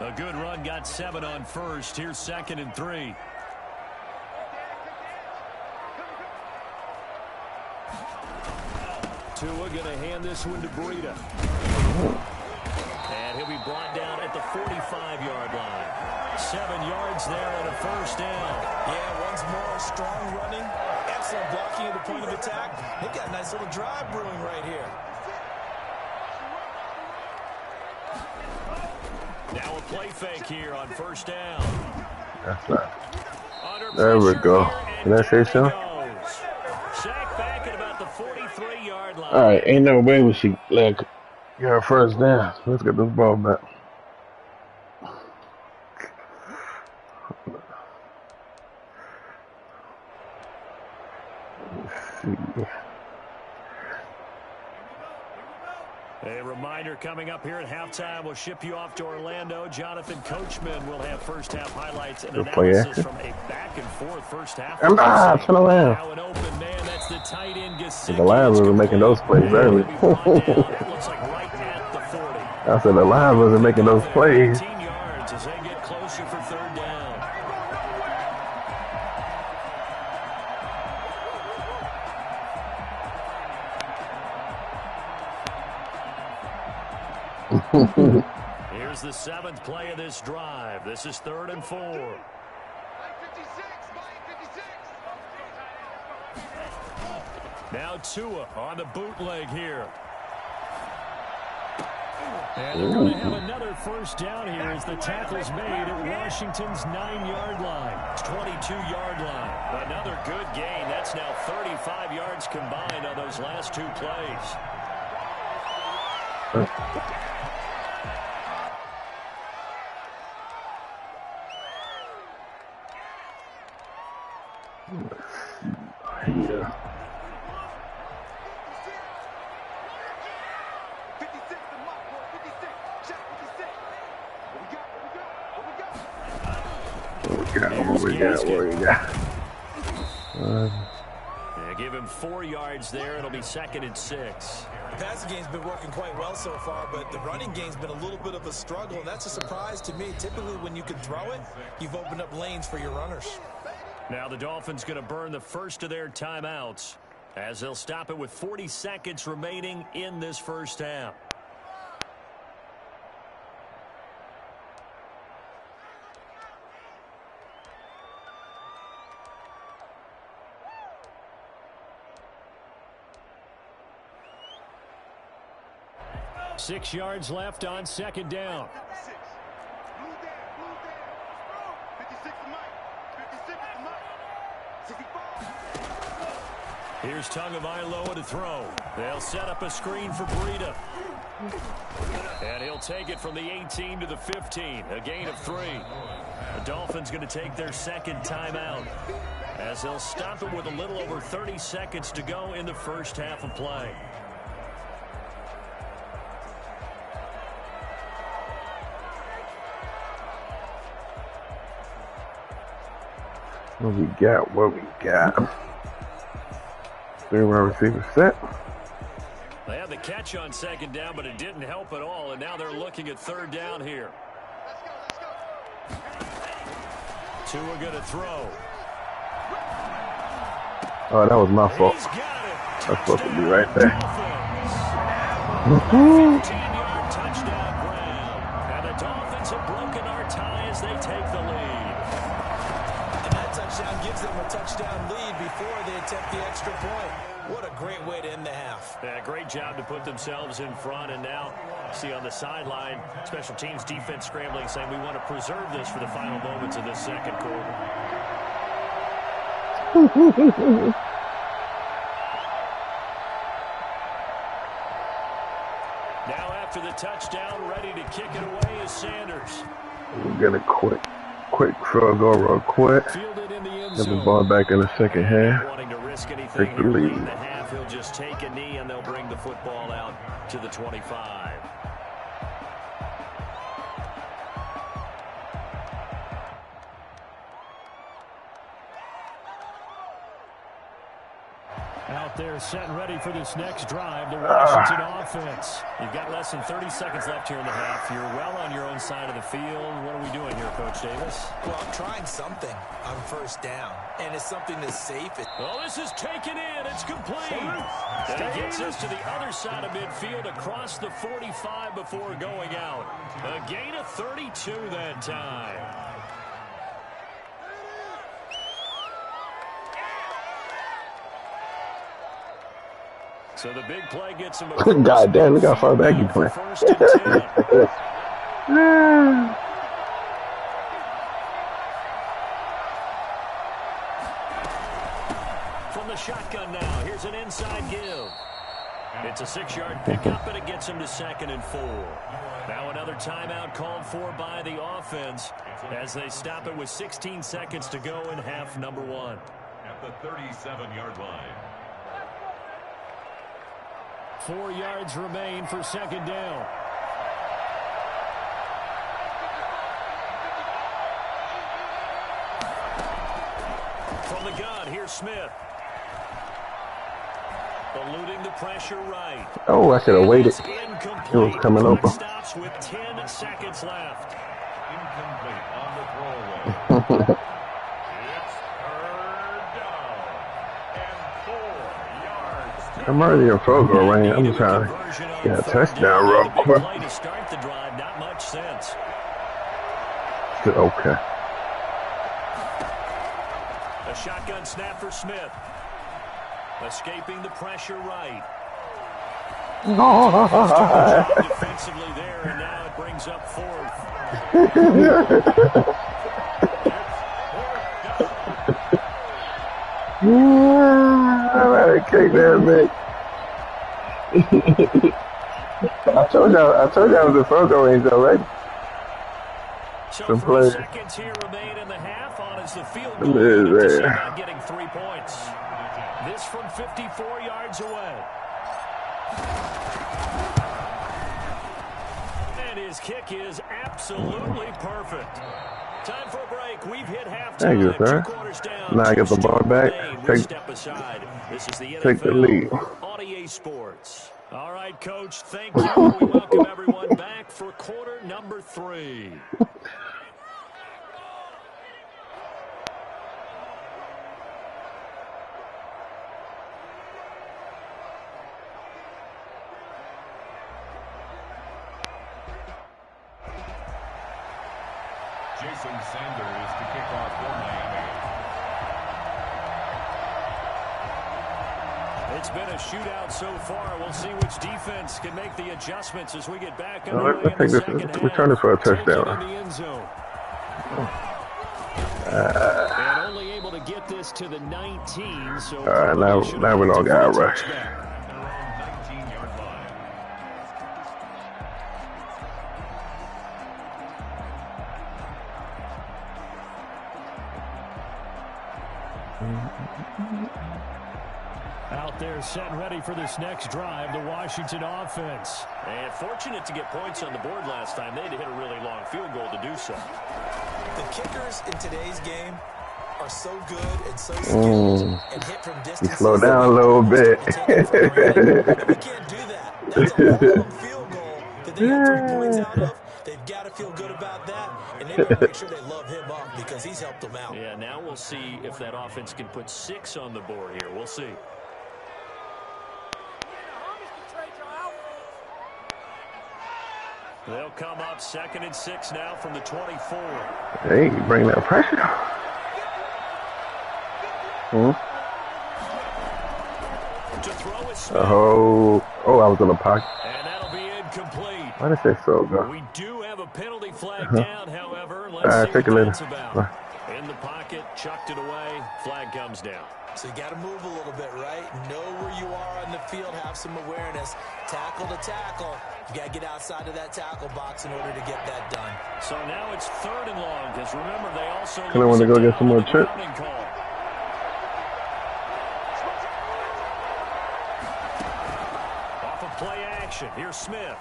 A good run, got 7 on first. Here's 2nd and 3. Tua going to hand this one to Breida. And he'll be brought down at the 45-yard line. 7 yards there and a first down. Yeah, once more, strong running. Excellent blocking at the point of attack. They've got a nice little drive brewing right here. Now a play fake here on first down. That's right. There we go. Can I say something? Sack back at about the 43-yard line. All right, ain't no way we should get our first down. Let's get this ball back. Let's see. A reminder coming up here at halftime, we'll ship you off to Orlando. Jonathan Coachman will have first half highlights and analysis from a back-and-forth first half. Turn around. Now an open man, that's the tight end. The Lions were making those plays early. Looks like right at the 40. I said the Lions wasn't making those plays. 18 yards as they get closer for 3rd down. Here's the 7th play of this drive. This is 3rd and 4. Now Tua on the bootleg here. And they're going to have another first down here as the tackle's made at Washington's 9-yard line. It's 22-yard line. Another good gain. That's now 35 yards combined on those last 2 plays. Yeah. What we got? Give him 4 yards there. It'll be 2nd and 6. The passing game's been working quite well so far, but the running game's been a little bit of a struggle, and that's a surprise to me. Typically, when you can throw it, you've opened up lanes for your runners. Now the Dolphins going to burn the first of their timeouts as they'll stop it with 40 seconds remaining in this first half. 6 yards left on second down. Here's Tagovailoa to throw. They'll set up a screen for Breida. And he'll take it from the 18 to the 15. A gain of 3. The Dolphins going to take their second timeout, as they'll stop it with a little over 30 seconds to go in the first half of play. What we got? What we got? 3 wide receivers set. They had the catch on second down, but it didn't help at all, and now they're looking at third down here. Tua going to throw. Oh, that was my fault. That's supposed to be right there. 15-yard touchdown ground. And the Dolphins have broken our tie as they take the lead. And that touchdown gives them a touchdown lead before they attempt the extra point. What a great way to end the half. Yeah, great job to put themselves in front. And now, see on the sideline, special teams defense scrambling, saying we want to preserve this for the final moments of this second quarter. Now after the touchdown, ready to kick it away is Sanders. We're gonna quick field goal real quick. Get the ball back in the second half. Take the lead. He'll just take a knee and they'll bring the football out to the 25. Out there set and ready for this next drive, the Washington offense. You've got less than 30 seconds left here in the half. You're well on your own side of the field. What are we doing here, Coach Davis? Well, I'm trying something on first down, and it's something that's safe. Well, this is taken in. It's complete. And it gets us to the other side of midfield across the 45 before going out. A gain of 32 that time. So the big play gets him. God damn, look how far back you play. From the shotgun now, here's an inside give. It's a 6-yard pickup, and it gets him to 2nd and 4. Now another timeout called for by the offense as they stop it with 16 seconds to go in half number 1. At the 37-yard line. 4 yards remain for second down. From the gun, here's Smith. Eluding the pressure right. Oh, I should have waited. It was coming over. Stops with 10 seconds left. Incomplete on the throwaway. It's third down and 4 yards. I'm already in field goal range. I'm trying to get a touchdown real quick. To start the drive, not much sense. Okay. A shotgun snap for Smith. Escaping the pressure right. Defensively there, and now it brings up 4th. I gotta kick that bitch. I told y'all I was in field goal range already. So Some 3 players. seconds here remain in the half on as the field goal about getting 3 points. This from 54 yards away. And his kick is absolutely perfect. Time for a break. We've hit halftime. Thank you, sir. 2 quarters down. Now I get the ball back. Step aside. This is the Take the NFL lead. on EA Sports. All right, Coach, thank you. We welcome everyone back for quarter number 3. Jason Sanders to kick off for Miami. It's been a shootout so far. We'll see which defense can make the adjustments as we get back on Let's take this. Return this for a touchdown. And only able to get this to the 19. So now we don't got to rush. Out there set and ready for this next drive, the Washington offense. And fortunate to get points on the board last time. They had to hit a really long field goal to do so. The kickers in today's game are so good and so skilled and hit from distance. Slow down a little bit. We can't do that. That's a long field goal that they get 3 points out of. They've got to feel good about that, and they better make sure they love him up because he's helped them out. Yeah, now we'll see if that offense can put 6 on the board here. We'll see. They'll come up 2nd and 6 now from the 24. Hey, bring that pressure. To throw is Smith. Oh, I was in the pocket. And that'll be incomplete. Why did I say so, bro? We do have a penalty flag down, however. Let's see take what it that's later. about. In the pocket, chucked it away. Flag comes down. So you got to move a little bit, right? Know where you are on the field, have some awareness. Tackle to tackle. You got to get outside of that tackle box in order to get that done. So now it's 3rd and long, because remember, they also Kinda want to go get some more chips. Off of play action, here's Smith.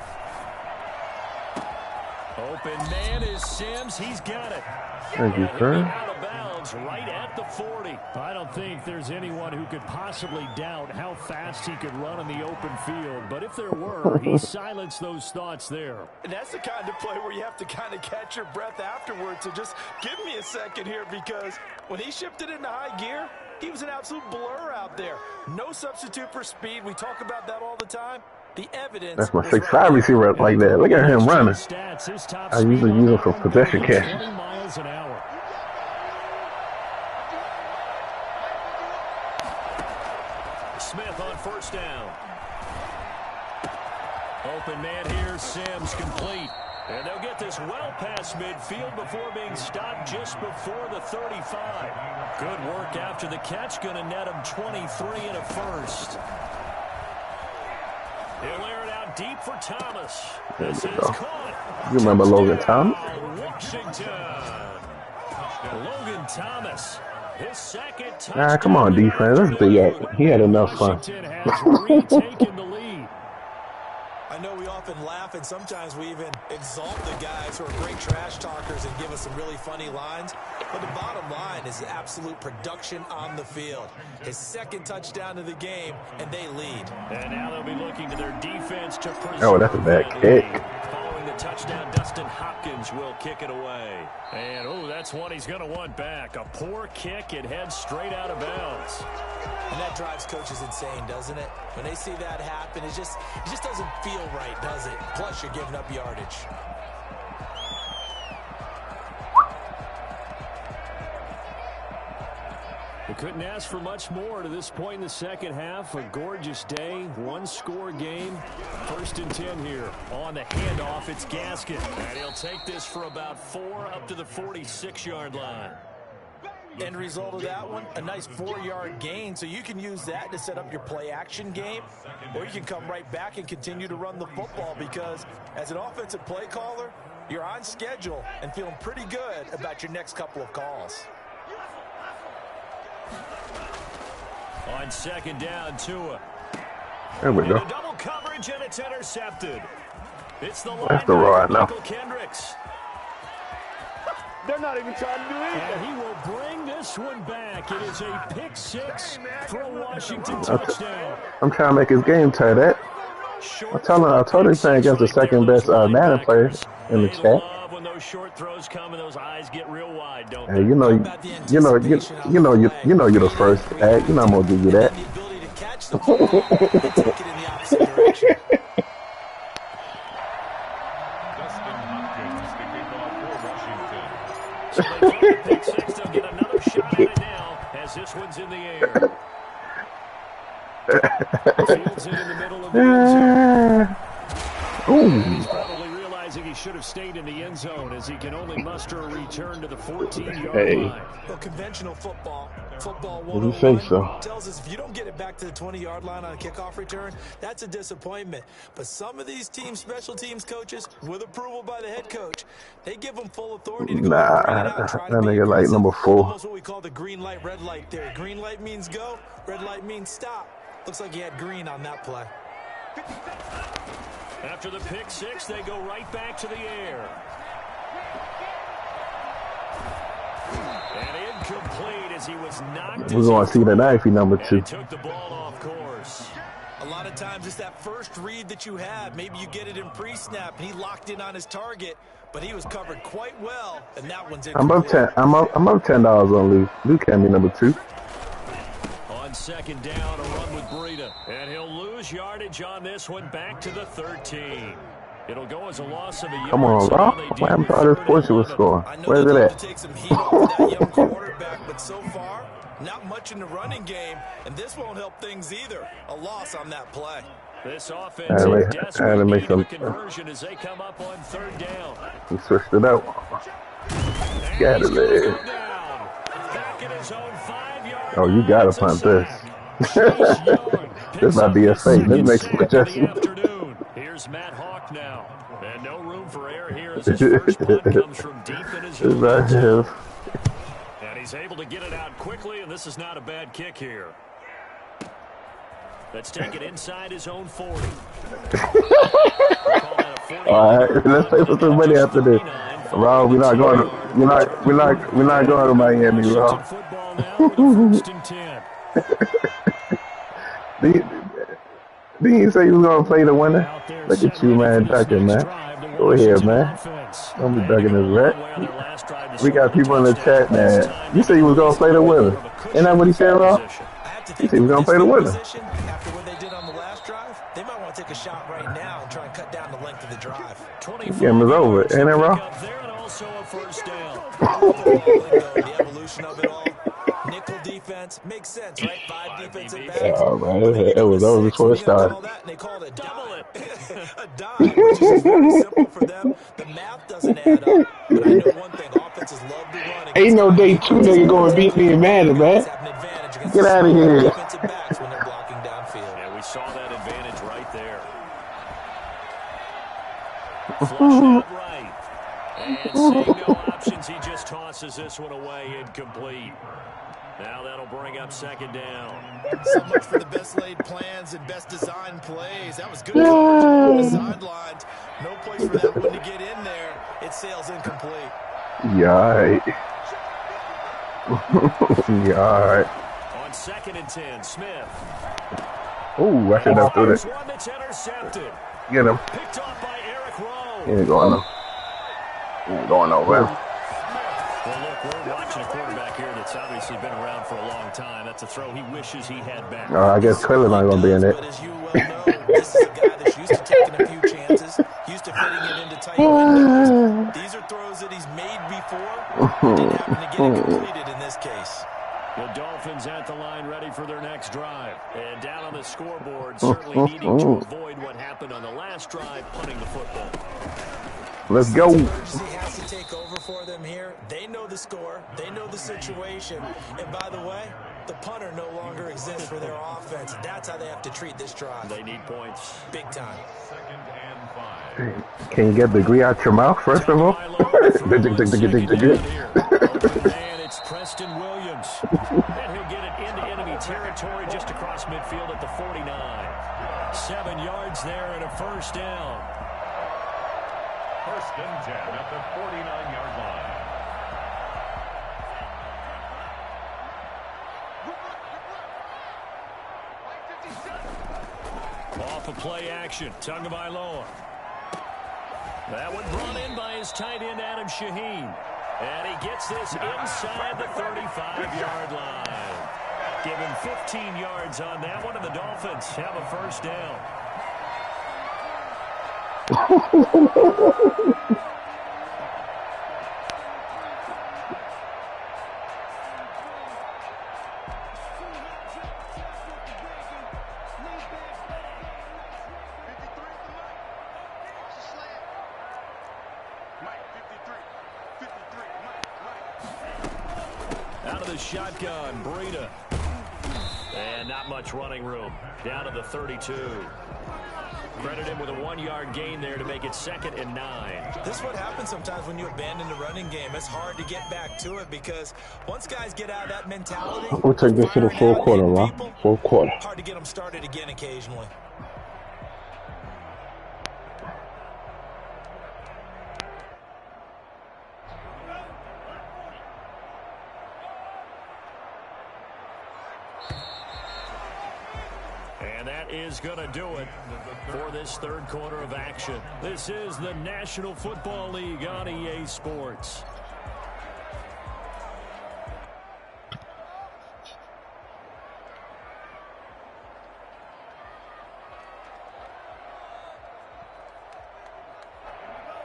Open man is Sims. He's got it. Thank you, sir. Out of bounds right at the 40. I don't think there's anyone who could possibly doubt how fast he could run in the open field. But if there were, he silenced those thoughts there. And that's the kind of play where you have to kind of catch your breath afterwards. So just give me a second here, because when he shifted into high gear, he was an absolute blur out there. No substitute for speed. We talk about that all the time. The evidence. That's my 6'5" receiver like that. Look at him running. I usually use him for possession catch. 20 miles an hour. Smith on 1st down. Open man here, Sims complete. And they'll get this well past midfield before being stopped just before the 35. Good work after the catch. Going to net him 23 and a first. He'll air it out deep for Thomas. This is caught. You remember Logan Thomas? Washington. Logan Thomas. His 2nd touchdown. Come on, defense. Let's be it. He had enough fun. Washington has retaken the lead. I know we often laugh, and sometimes we even exalt the guys who are great trash talkers and give us some really funny lines. But the bottom line is absolute production on the field. His 2nd touchdown of the game, and they lead. And now they'll be looking to their defense to preserve. Oh, that's a bad kick. Following the touchdown, Dustin Hopkins will kick it away. And, that's one he's going to want back. A poor kick. It heads straight out of bounds. And that drives coaches insane, doesn't it? When they see that happen, it just doesn't feel right, does it? Plus, you're giving up yardage. We couldn't ask for much more to this point in the 2nd half. A gorgeous day, 1-score game. 1st and 10 here. On the handoff, it's Gaskin. And he'll take this for about 4 up to the 46-yard line. End result of that one, a nice 4-yard gain, so you can use that to set up your play-action game, or you can come right back and continue to run the football, because as an offensive play caller, you're on schedule and feeling pretty good about your next couple of calls. On 2nd down, Tua. There we go. The double coverage, and it's intercepted. It's the That's the rod now. Michael Kendricks. They're not even trying to do anything. And he will bring this one back. It is a pick 6 for a Washington touchdown. I'm trying to make his game tight. I told him he's playing against the 2nd best Madden player in the chat. When those short throws come and those eyes get real wide, don't Hey, you know you're the first. Hey, you know I'm gonna give you that. The ability to catch the ball and take it in the opposite direction. Dustin Hopkins, the kickoff for Washington. So they throw the pick 6. They'll get another shot at it now as this one's in the air. Fields it in the middle of the end zone. He's Ooh. probably realizing he should have stayed in the end zone as he can only muster a return to the 14-yard Hey. line. Well, conventional football What do you say 101 so? tells us if you don't get it back to the 20-yard line on a kickoff return, that's a disappointment. But some of these special teams coaches, with approval by the head coach, they give them full authority to go Nah, and bring it out, try to that be nigga like aggressive. number 4. Almost what we call the green light, red light theory. Green light means go, red light means stop. Looks like he had green on that play. After the pick six, they go right back to the air. And incomplete as he was knocked. We're going to see tonight if he number 2. He took the ball off course. A lot of times it's that first read that you have. Maybe you get it in pre-snap, and he locked in on his target, but he was covered quite well, and that one's I'm up incomplete. $10. I'm up $10 on Luke. Luke can be number 2. On second down, a run with Breida. And he'll lose yardage on this one back to the 13. It'll go as a loss of a yard. Come on, so bro. now they What deal happened to with all this third points and he was 11. scoring? I know Where's they'd it love at? to take some heat off of that young quarterback, but so far, not much in the running game, and this won't help things either. A loss on that play. This I offense had to in make- I had desperate to make need of a some- conversion as they come up on third down. He switched it out. Got it, man. Back at his own 5-yard Oh, you gotta punt this. This might be a fake. This makes some adjustments. Here's Matt Hawk now. And no room for error here as his first punt comes from deep in his This own right end zone. here. And he's able to get it out quickly, and this is not a bad kick here. Let's take it inside his own 40. All right, let's pay for some money after this. Rob, we're not going to Miami, Rob. Football now with a 1st and 10. Did you say you was going to play the winner? Look at you, man, ducking, man. Go ahead, man. Don't be ducking this rat. We got people in the chat, man. You said you was going to play the winner. Ain't that what he said, Rob? He said he was going to play the winner. After what they did on the last drive, they might want to take a shot right now and try and cut down the length of the drive. Game is over. Ain't it, Rob? The evolution of it all. Nickel defense makes sense, right? 5 defensive backs. Oh, man, it was over before it started. They call it a dime. A dime, which is very simple for them. The math doesn't add up. But I know one thing, offenses love to run. Ain't no day 2 nigga going to beat me in Madden, man. Get out of here. Defensive backs when they're blocking downfield. Yeah, we saw that advantage right there. Flushed out right. And seeing no options, he just tosses this one away, incomplete. Now that'll bring up second down. So much for the best laid plans and best design plays. That was good coverage on the sidelines. No place for that one to get in there. It sails incomplete. Yeah, all right. Yeah, all right. On 2nd and 10, Smith. Ooh, I should have threw There's it. one that's intercepted. Get him. Picked off by Eric Rowe. He ain't going no. He ain't going nowhere. Well, look, we're watching a quarterback here that's obviously been around for a long time. That's a throw he wishes he had back. I guess Cleveland's not going to be in it. But as you well know, this is a guy that's used to taking a few chances, used to fitting it into tight windows. These are throws that he's made before. Didn't happen to get it completed in this case. The Dolphins at the line ready for their next drive. And down on the scoreboard, certainly needing to avoid what happened on the last drive, punting the football. Let's go. Urgency has to take over for them here. They know the score. They know the situation. And by the way, the punter no longer exists for their offense. That's how they have to treat this drive. They need points. Big time. 2nd and 5. Can you get the degree out your mouth, first of all? And it's Preston Williams. And he'll get it into enemy territory just across midfield at the 49. 7 yards there and a 1st down. 1st and 10 at the 49-yard line. Off of play action, Tagovailoa. That one brought in by his tight end, Adam Shaheen. And he gets this inside the 35-yard line. Give him 15 yards on that one, and the Dolphins have a 1st down. Out of the shotgun, Breida. And not much running room. Down to the 32. Credit him with a 1-yard gain there to make it 2nd and 9. This is what happens sometimes when you abandon the running game. It's hard to get back to it because once guys get out of that mentality, we'll take this to the full quarter, right? Full quarter. Hard to get them started again occasionally. And that is going to do it for this 3rd quarter of action. This is the National Football League on EA Sports.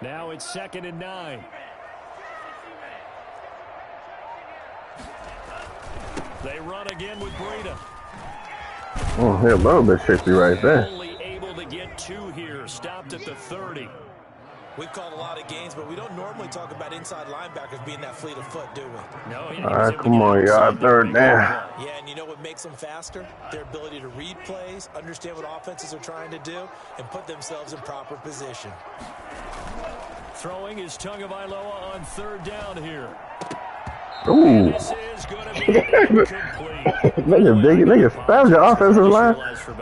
Now it's 2nd and 9. They run again with Breida. Oh, yeah, a little bit tricky right there. Only able to get 2 here. Stopped at the 30. We've called a lot of games, but we don't normally talk about inside linebackers being that fleet of foot, do we? No. All right, come on, y'all. 3rd down. Yeah, and you know what makes them faster? Their ability to read plays, understand what offenses are trying to do, and put themselves in proper position. Throwing is Tagovailoa on 3rd down here. Ooh. This is going to be incomplete. Nigga found your offensive line.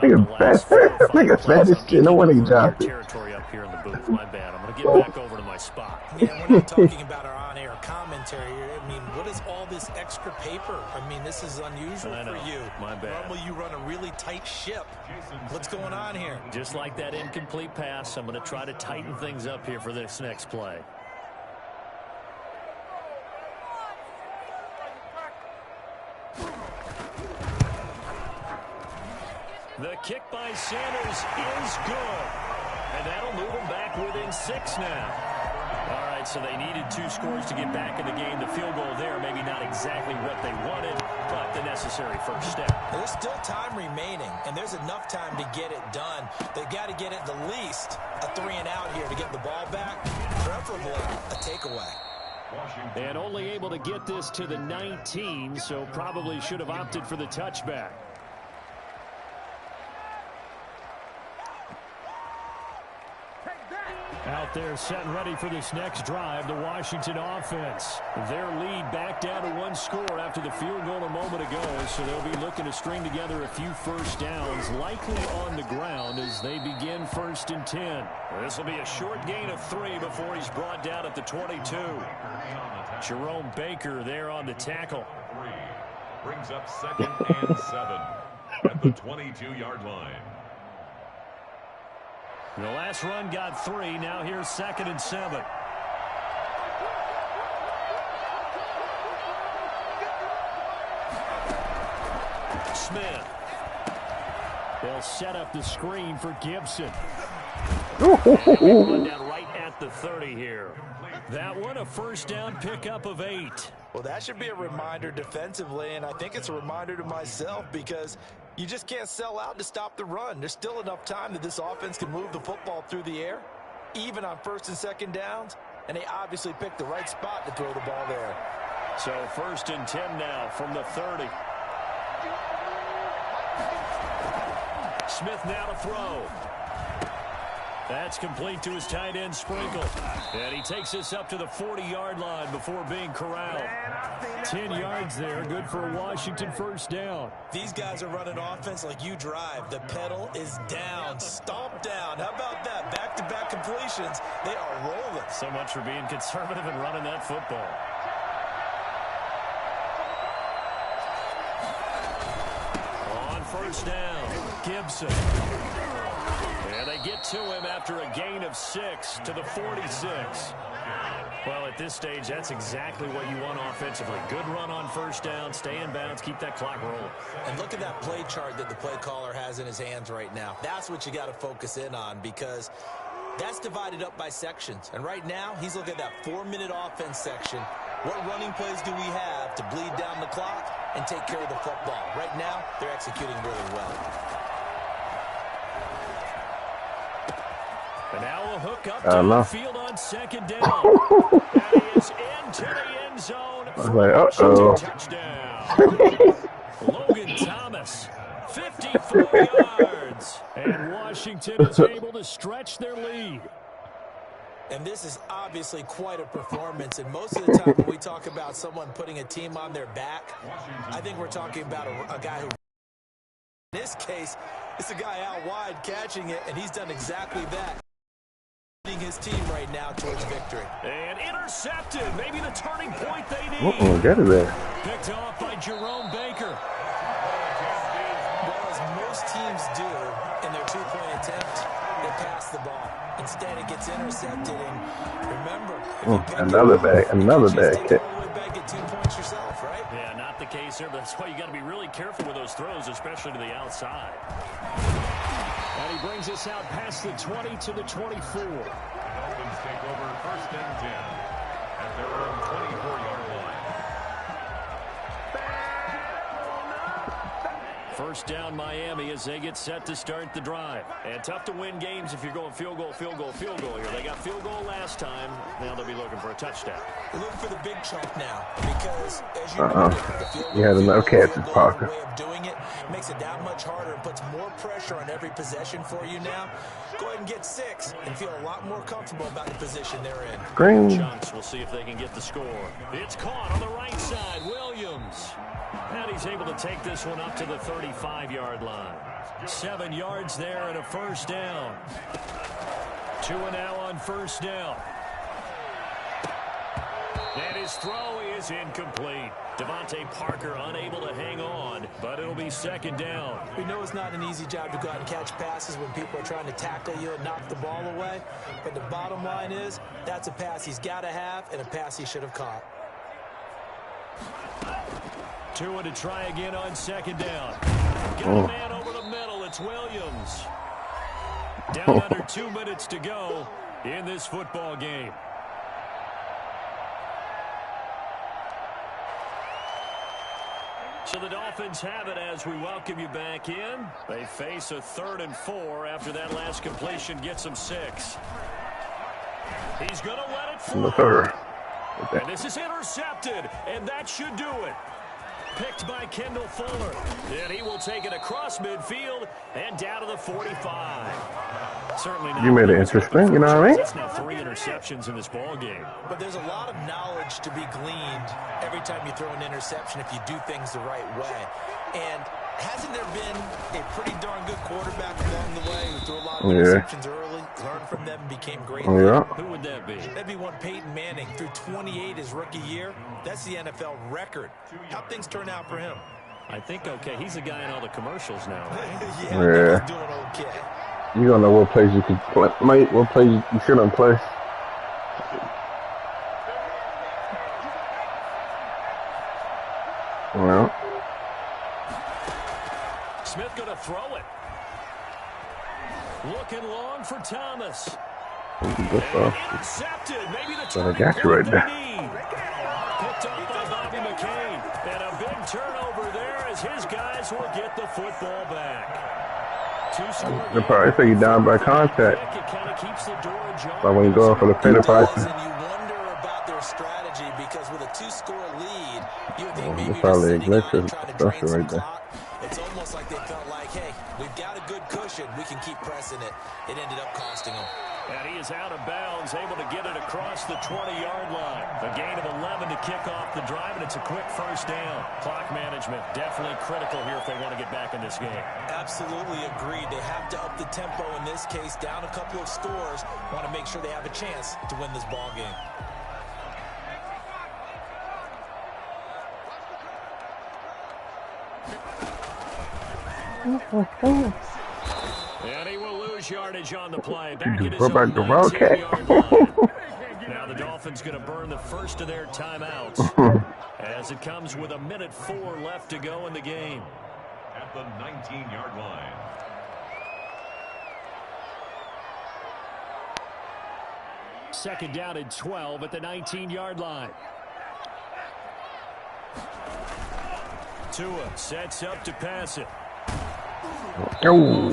Nigga fat as shit. No wonder he dropped it. Territory up here in the booth. My bad. I'm going to get back over to my spot. Yeah, we're not talking about our on-air commentary here. I mean, what is all this extra paper? I mean, this is unusual for you. My bad. Normally you run a really tight ship. What's going on here? Just like that incomplete pass, I'm going to try to tighten things up here for this next play. The kick by Sanders is good. And that'll move them back within 6 now. All right, so they needed 2 scores to get back in the game. The field goal there, maybe not exactly what they wanted, but the necessary first step. There's still time remaining, and there's enough time to get it done. They've got to get at the least a 3 and out here to get the ball back, preferably a takeaway. And only able to get this to the 19, so probably should have opted for the touchback. Out there set and ready for this next drive, the Washington offense. Their lead back down to 1 score after the field goal a moment ago, so they'll be looking to string together a few first downs, likely on the ground as they begin 1st and 10. This will be a short gain of 3 before he's brought down at the 22. Jerome Baker there on the tackle. Brings up 2nd and 7 at the 22-yard line. The last run got 3. Now here's 2nd and 7. Smith. They'll set up the screen for Gibson. Run down right at the 30 here. That one a first down pickup of 8. Well, that should be a reminder defensively, and I think it's a reminder to myself because you just can't sell out to stop the run. There's still enough time that this offense can move the football through the air, even on 1st and 2nd downs, and they obviously picked the right spot to throw the ball there. So 1st and 10 now from the 30. Smith now to throw. That's complete to his tight end, Sprinkle. And he takes this up to the 40-yard line before being corralled. 10 yards there, good for a Washington first down. These guys are running offense like you drive. The pedal is down, stomp down. How about that? Back-to-back completions. They are rolling. So much for being conservative and running that football. On first down, Gibson. And they get to him after a gain of 6 to the 46. Well, at this stage, that's exactly what you want offensively. Good run on first down, stay in bounds, keep that clock rolling. And look at that play chart that the play caller has in his hands right now. That's what you got to focus in on because that's divided up by sections. And right now, he's looking at that 4-minute offense section. What running plays do we have to bleed down the clock and take care of the football? Right now, they're executing really well. And now a hook up to the field on 2nd down. And he is into the end zone. I was like, uh-oh. Touchdown. Logan Thomas, 54 yards. And Washington is able to stretch their lead. And this is obviously quite a performance. And most of the time when we talk about someone putting a team on their back, I think we're talking about a guy who, in this case, it's a guy out wide catching it, and he's done exactly that. Leading his team right now towards victory. And intercepted. Maybe the turning point they need. Get it there. Picked off by Jerome Baker. Well, as most teams do in their two-point attempt, they pass the ball. Instead, it gets intercepted. And remember, another bag take it all the way back, get 2 points yourself, right? Yeah, not the case here, but that's why you got to be really careful with those throws, especially to the outside. And he brings us out past the 20 to the 24. The Dolphins take over 1st and 10 at their own 24-yard line. First down Miami as they get set to start the drive. And tough to win games if you're going field goal, field goal, field goal here. They got field goal last time. Now they'll be looking for a touchdown. We're looking for the big chunk now because, as you know, the field goal, you had another catch at Parker. way of doing it makes it that much harder and puts more pressure on every possession for you now. Go ahead and get 6 and feel a lot more comfortable about the position they're in. Green. Chunks, we'll see if they can get the score. It's caught on the right side. Williams. And he's able to take this one up to the 35-yard line. 7 yards there and a first down. 2 now on first down. And his throw is incomplete. Devontae Parker unable to hang on, but it'll be second down. We know it's not an easy job to go out and catch passes when people are trying to tackle you and knock the ball away. But the bottom line is, that's a pass he's got to have and a pass he should have caught. Tua to try again on second down. Get a man over the middle. It's Williams. Down under 2 minutes to go in this football game. So the Dolphins have it as we welcome you back in. They face a 3rd and 4 after that last completion gets them 6. He's going to let it fly. And this is intercepted, and that should do it. Picked by Kendall Fuller. And he will take it across midfield and down to the 45. Certainly not. You made it interesting, you know what I mean? That's now 3 interceptions in this ball game. But there's a lot of knowledge to be gleaned every time you throw an interception if you do things the right way. And hasn't there been a pretty darn good quarterback along the way who threw a lot of interceptions early, learned from them, and became great? Who would that be? That'd be one Peyton Manning. Threw 28 his rookie year. That's the NFL record. How'd things turn out for him? I think okay. He's the guy in all the commercials now, right? Yeah, he's doing okay. You don't know what place you can play, mate. What place you shouldn't play. Well, Smith going to throw it. Looking long for Thomas. intercepted. Maybe the I got you right there. Picked up by Bobby McCain. And a big turnover there as his guys will get the football back. They'll probably say you down by contact. But when you go for the fatal price. And you wonder about their strategy because with a 2-score lead, you would think maybe probably a they're glitch trying to drain some right there. clock. It's almost like they felt like, hey, we've got a good cushion. We can keep pressing it. It ended up costing them. And he is out of bounds, able to get it across the 20-yard line. A gain of 11 to kick off the drive, and it's a quick first down. Clock management definitely critical here if they want to get back in this game. Absolutely agreed. They have to up the tempo in this case, down a couple of scores. Want to make sure they have a chance to win this ball game. And he will lose yardage on the play. Back at his Go back own to Wildcat. 19-yard line. Now the Dolphins going to burn the first of their timeouts as it comes with 1:04 left to go in the game. At the 19-yard line. Second down and 12 at the 19-yard line. Tua sets up to pass it. Oh,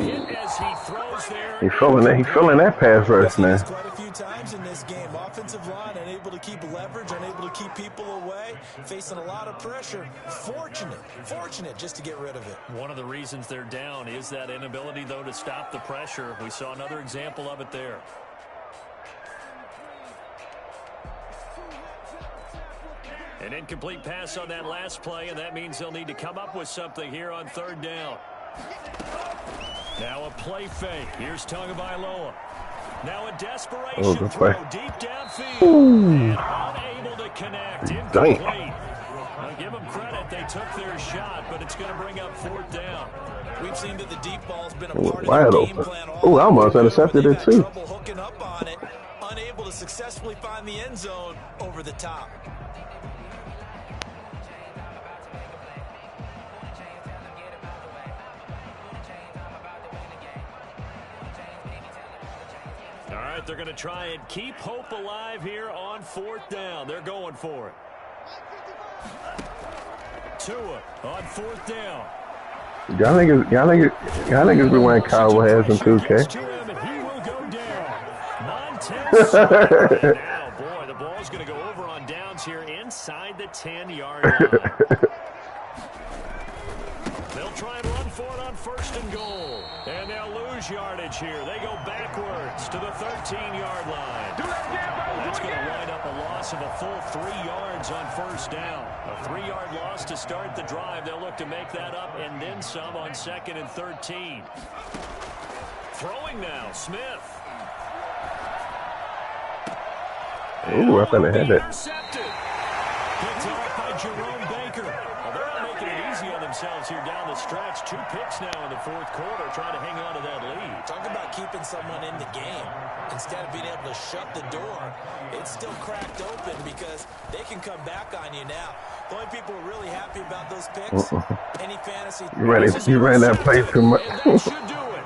he feeling that pass rush, man. Quite a few times in this game. Offensive line unable to keep leverage, unable to keep people away, facing a lot of pressure. Fortunate just to get rid of it. One of the reasons they're down is that inability, though, to stop the pressure. We saw another example of it there. An incomplete pass on that last play, and that means they'll need to come up with something here on third down. Now a play fake. Here's Tagovailoa. Now a desperation throw deep downfield. And unable to connect. Incomplete. I'll give them credit. They took their shot, but it's going to bring up fourth down. We've seen that the deep ball's been a part of the game plan. Oh, I almost intercepted it too. Trouble hooking up on it, unable to successfully find the end zone over the top. All right, they're going to try and keep hope alive here on fourth down. They're going for it. Tua on fourth down. Y'all niggas be wearing cowboy hats in 2K. He will go down. Montez. Now, boy, the ball's going to go over on downs here inside the 10-yard line. They'll try and run for it on first and goal. And they'll lose yardage here. They go backwards to the 13-yard line. That's going to wind up a loss of a full 3 yards on first down. A 3-yard loss to start the drive. They'll look to make that up and then some on second and 13. Throwing now, Smith. Ooh, I thought I had that. Intercepted. Picked off by Jerome Baker. Well, they're not making it easy on themselves here down the stretch. 2 picks now in the fourth quarter, trying to hang on to that lead. Talk about keeping someone in the game. Instead of being able to shut the door, it's still cracked open because they can come back on you now. The only people who are really happy about those picks, any fantasy. You ran that play too much. That should do it.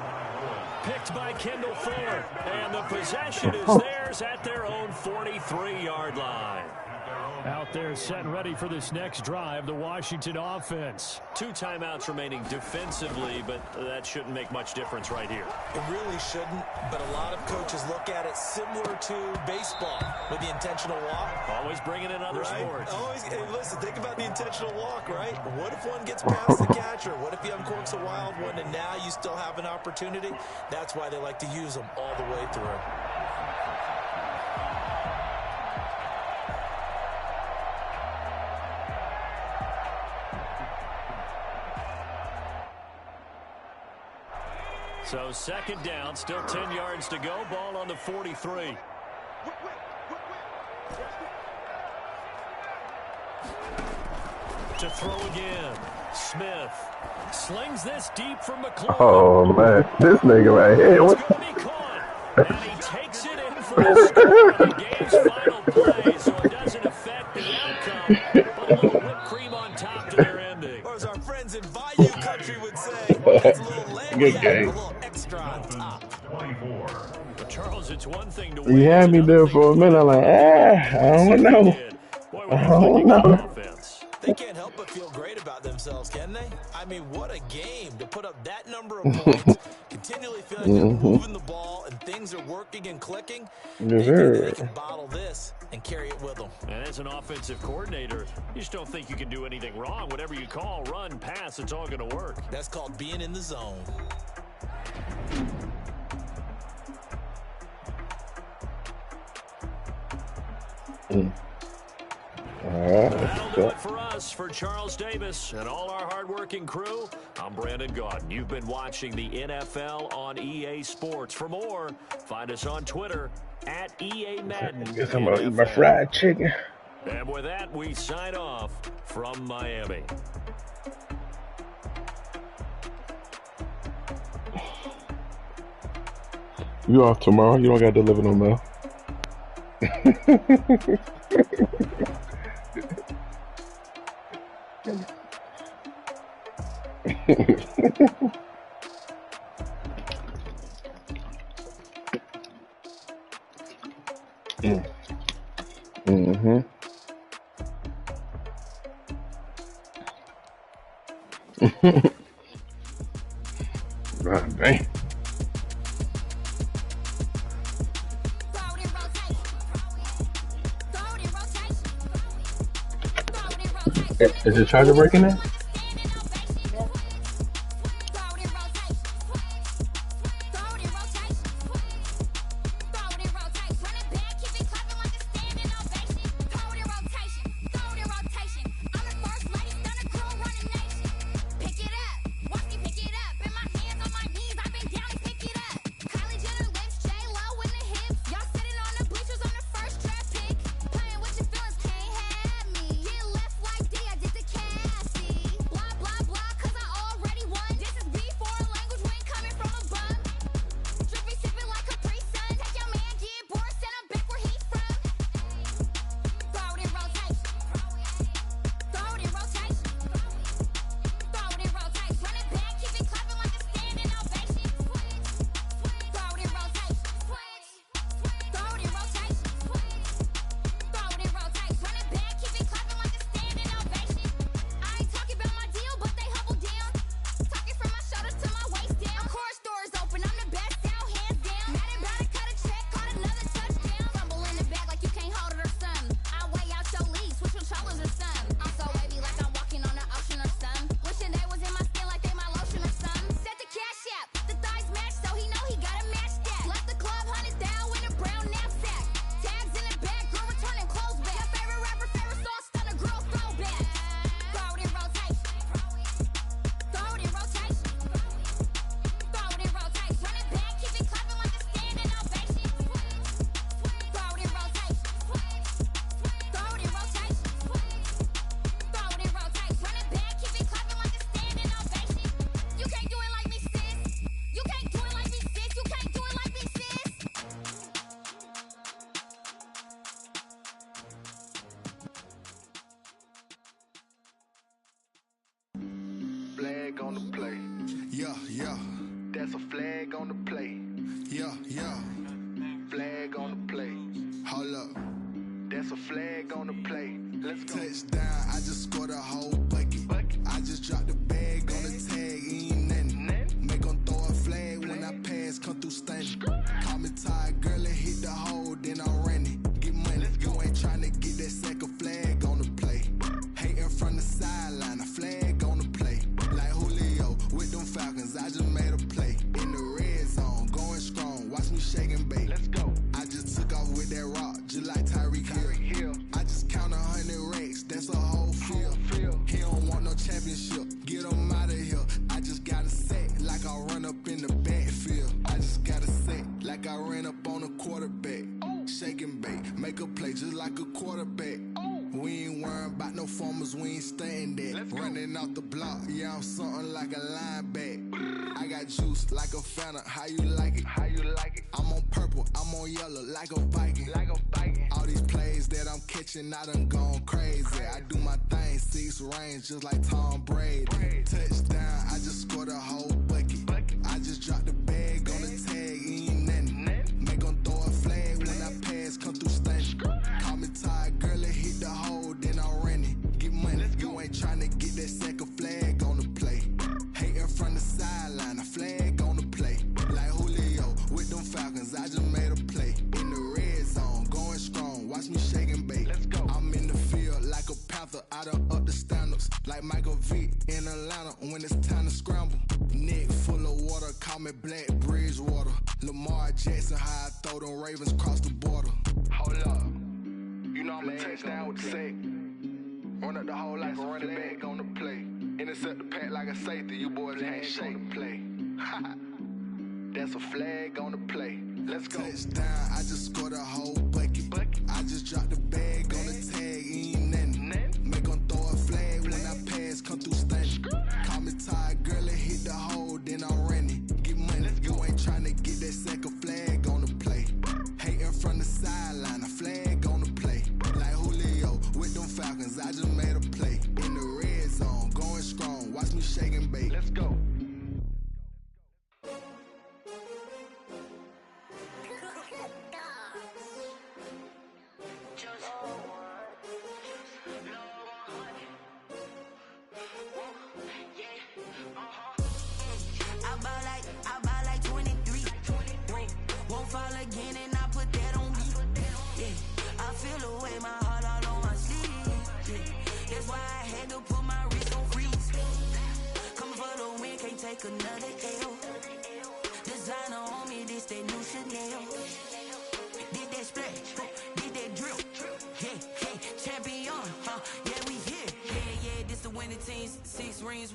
Picked by Kendall Fuller. And the possession is theirs at their own 43-yard line. Out there set and ready for this next drive, the Washington offense. 2 timeouts remaining defensively, but that shouldn't make much difference right here. It really shouldn't, but a lot of coaches look at it similar to baseball with the intentional walk. Always bringing in other sports. Always, hey, listen, think about the intentional walk, right? What if one gets past the catcher? What if he uncorks a wild one and now you still have an opportunity? That's why they like to use them all the way through. So second down, still 10 yards to go. Ball on the 43. To throw again. Smith slings this deep from McClure. Oh, man. This nigga right here. It's going to be caught. And he takes it in for the score. The game's final play, so it doesn't affect the outcome. But a little whipped cream on top to their ending. Or as our friends in Bayou Country would say, it's a little good game. A little extra on top. But Charles, it's one thing to You had me there for a minute. I'm like, I don't know. I don't know. They can't help but feel great about themselves, can they? I mean, what a game to put up that number of points, continually feeling they're moving the ball and things are working and clicking. They can bottle this and carry it with them. And as an offensive coordinator, you just don't think you can do anything wrong. Whatever you call, run, pass, it's all going to work. That's called being in the zone. That'll do it for us. For Charles Davis and all our hardworking crew, I'm Brandon Gaudin. You've been watching the NFL on EA Sports. For more, find us on Twitter at EA Madden. Guess I'm going to eat my fried chicken. And with that, we sign off from Miami. You off tomorrow? You don't got to deliver no mail. God dang. Is the charger breaking it? Flag on the play. Yeah, yeah. That's a flag on the play. Yeah, yeah. Flag on the play. Hold up. That's a flag on the play. Let's go. Touchdown, I just scored a whole bucket. I just dropped the bag on the tag, ain't nothing. Make them throw a flag when I pass, come through stunning. Call me tired, girl, and hit the hole, then I'm running. Get money, you ain't tryna get that second flag on the play. Hating from the sideline, a flag on the play. Like Julio with them Falcons, I just made a play. In the red zone, going strong, watch me shake and bake. Let's go. I just took off with that rock, just like Tyreek Hill. I just count 100 racks, that's a whole field. He don't want no championship, get him out of here. I just got a set, like I run up in the backfield. I just got a set, like I ran up on a quarterback. Shake and bake, make a play just like a quarterback. We ain't worrying about no formers, we ain't staying there. Running off the block, yeah, I'm something like a linebacker. I got juice like a Fanta, how you like it? How you like it? I'm on purple, I'm on yellow, like a Viking. Like a Viking. All these plays that I'm catching, I done gone crazy. I do my thing, 6 range, just like Tom Brady. Touchdown, I just scored a whole bucket. I just dropped the bag on the tag, ain't nothing. Make them throw a flag when I pass, come through stunning. Call me tired, girl, and hit the hole, then I'm running. Get money, you ain't tryna get that second flag on the play. Hating from the sideline, a flag on the play. Like Julio with them Falcons, I just made a play. In the red zone, going strong, watch me shake and bake. Let's go. I'm in the field like a Panther, I done up the standards. Like Michael Vick in Atlanta when it's time to scramble. Neck full of water, call me Black Bridgewater. Lamar Jackson, how I throw them Ravens cross the border. Hold up. You know I'm a touchdown with the sack. Run up the hole like a running back on the play. Intercept the pack like a safety. You boys can't shake the play. That's a flag on the play. Let's go. Touchdown, I just scored a whole bucket. I just dropped the bag on the tag, ain't nothing. Make them throw a flag when I pass, come through stunning. Call me tired, girl, and hit the hole, then I'm running. Get money, you ain't tryna get that second flag on the play. Hating from the sideline, a flag on the play. Like Julio with them Falcons, I just made a play. In the red zone, going strong, watch me shake and bake. Let's go.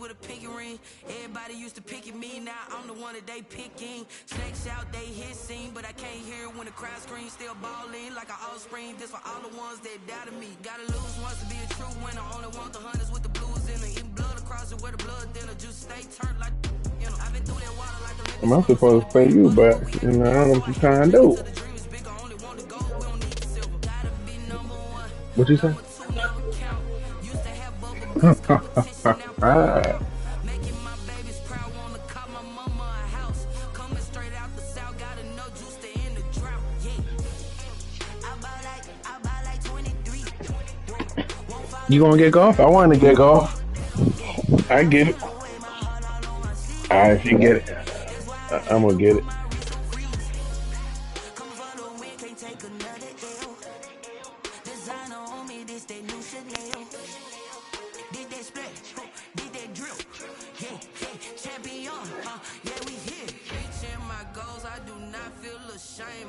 With a pinky ring, everybody used to pick at me. Now I'm the one that they picking. Snakes out, they hit scene, but I can't hear it when the crowd screams. Still balling like an offspring. This for all the ones that doubted me. Gotta lose once to be a true winner. Only want the hunters with the blues in it. Eating blood across it where the blood dinner. Just stay turned like, you know. I've been through that water like a I'm supposed to pay you back. You know, I don't know what you're trying to do. What you say? You gonna get golf? I want to get golf. I get it. If you get it, I'm gonna get it.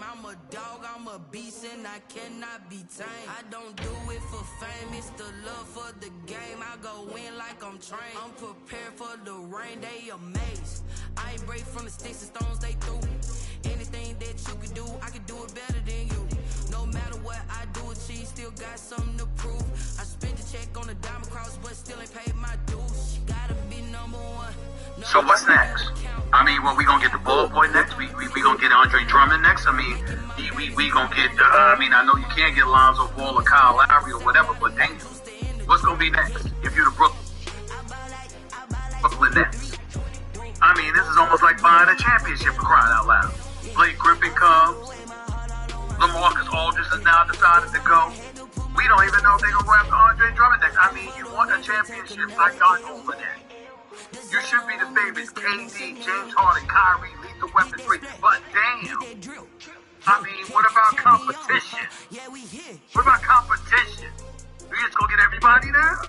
I'm a dog, I'm a beast, and I cannot be tamed. I don't do it for fame, it's the love for the game. I go in like I'm trained. I'm prepared for the rain, they amazed. I ain't break from the sticks and stones they threw. Anything that you can do, I can do it better than you. No matter what I do, achieve, still got something to prove. I spent the check on the diamond cross, but still ain't paid my dues. Gotta be number one. So what's next? I mean, well, we gonna get the ball boy next. We gonna get Andre Drummond next. I mean, we gonna get. I mean, I know you can't get Lonzo Ball or Kyle Lowry or whatever, but damn, what's gonna be next if you're the Brooklyn Nets? I mean, this is almost like buying a championship for crying out loud. Blake Griffin comes. LaMarcus Aldridge has now decided to go. We don't even know if they're gonna go after Andre Drummond next. I mean, you want a championship? I got over that. You should be the favorites. KD, James Harden, Kyrie, Lethal Weapon 3. But damn, I mean, what about competition? What about competition? We just gonna get everybody now?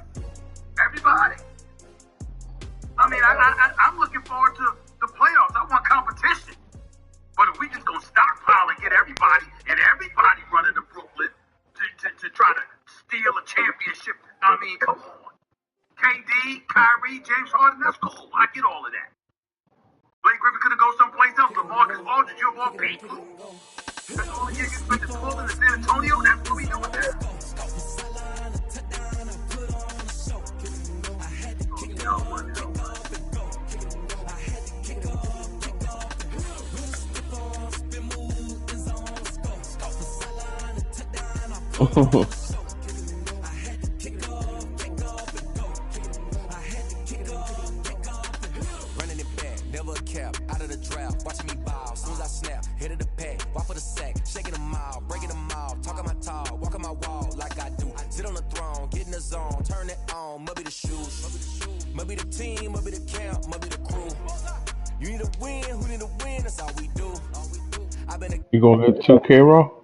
Everybody? I mean, I'm looking forward to the playoffs. I want competition. But if we just gonna stockpile and get everybody running to Brooklyn to try to steal a championship, I mean, come on. KD, Kyrie, James Harden, that's cool. I get all of that. Blake Griffin could have gone someplace else. LaMarcus Aldridge, you're more people. That's all the niggas spent the 12 in San Antonio. That's what we doing now. You gonna get 2K, Raw?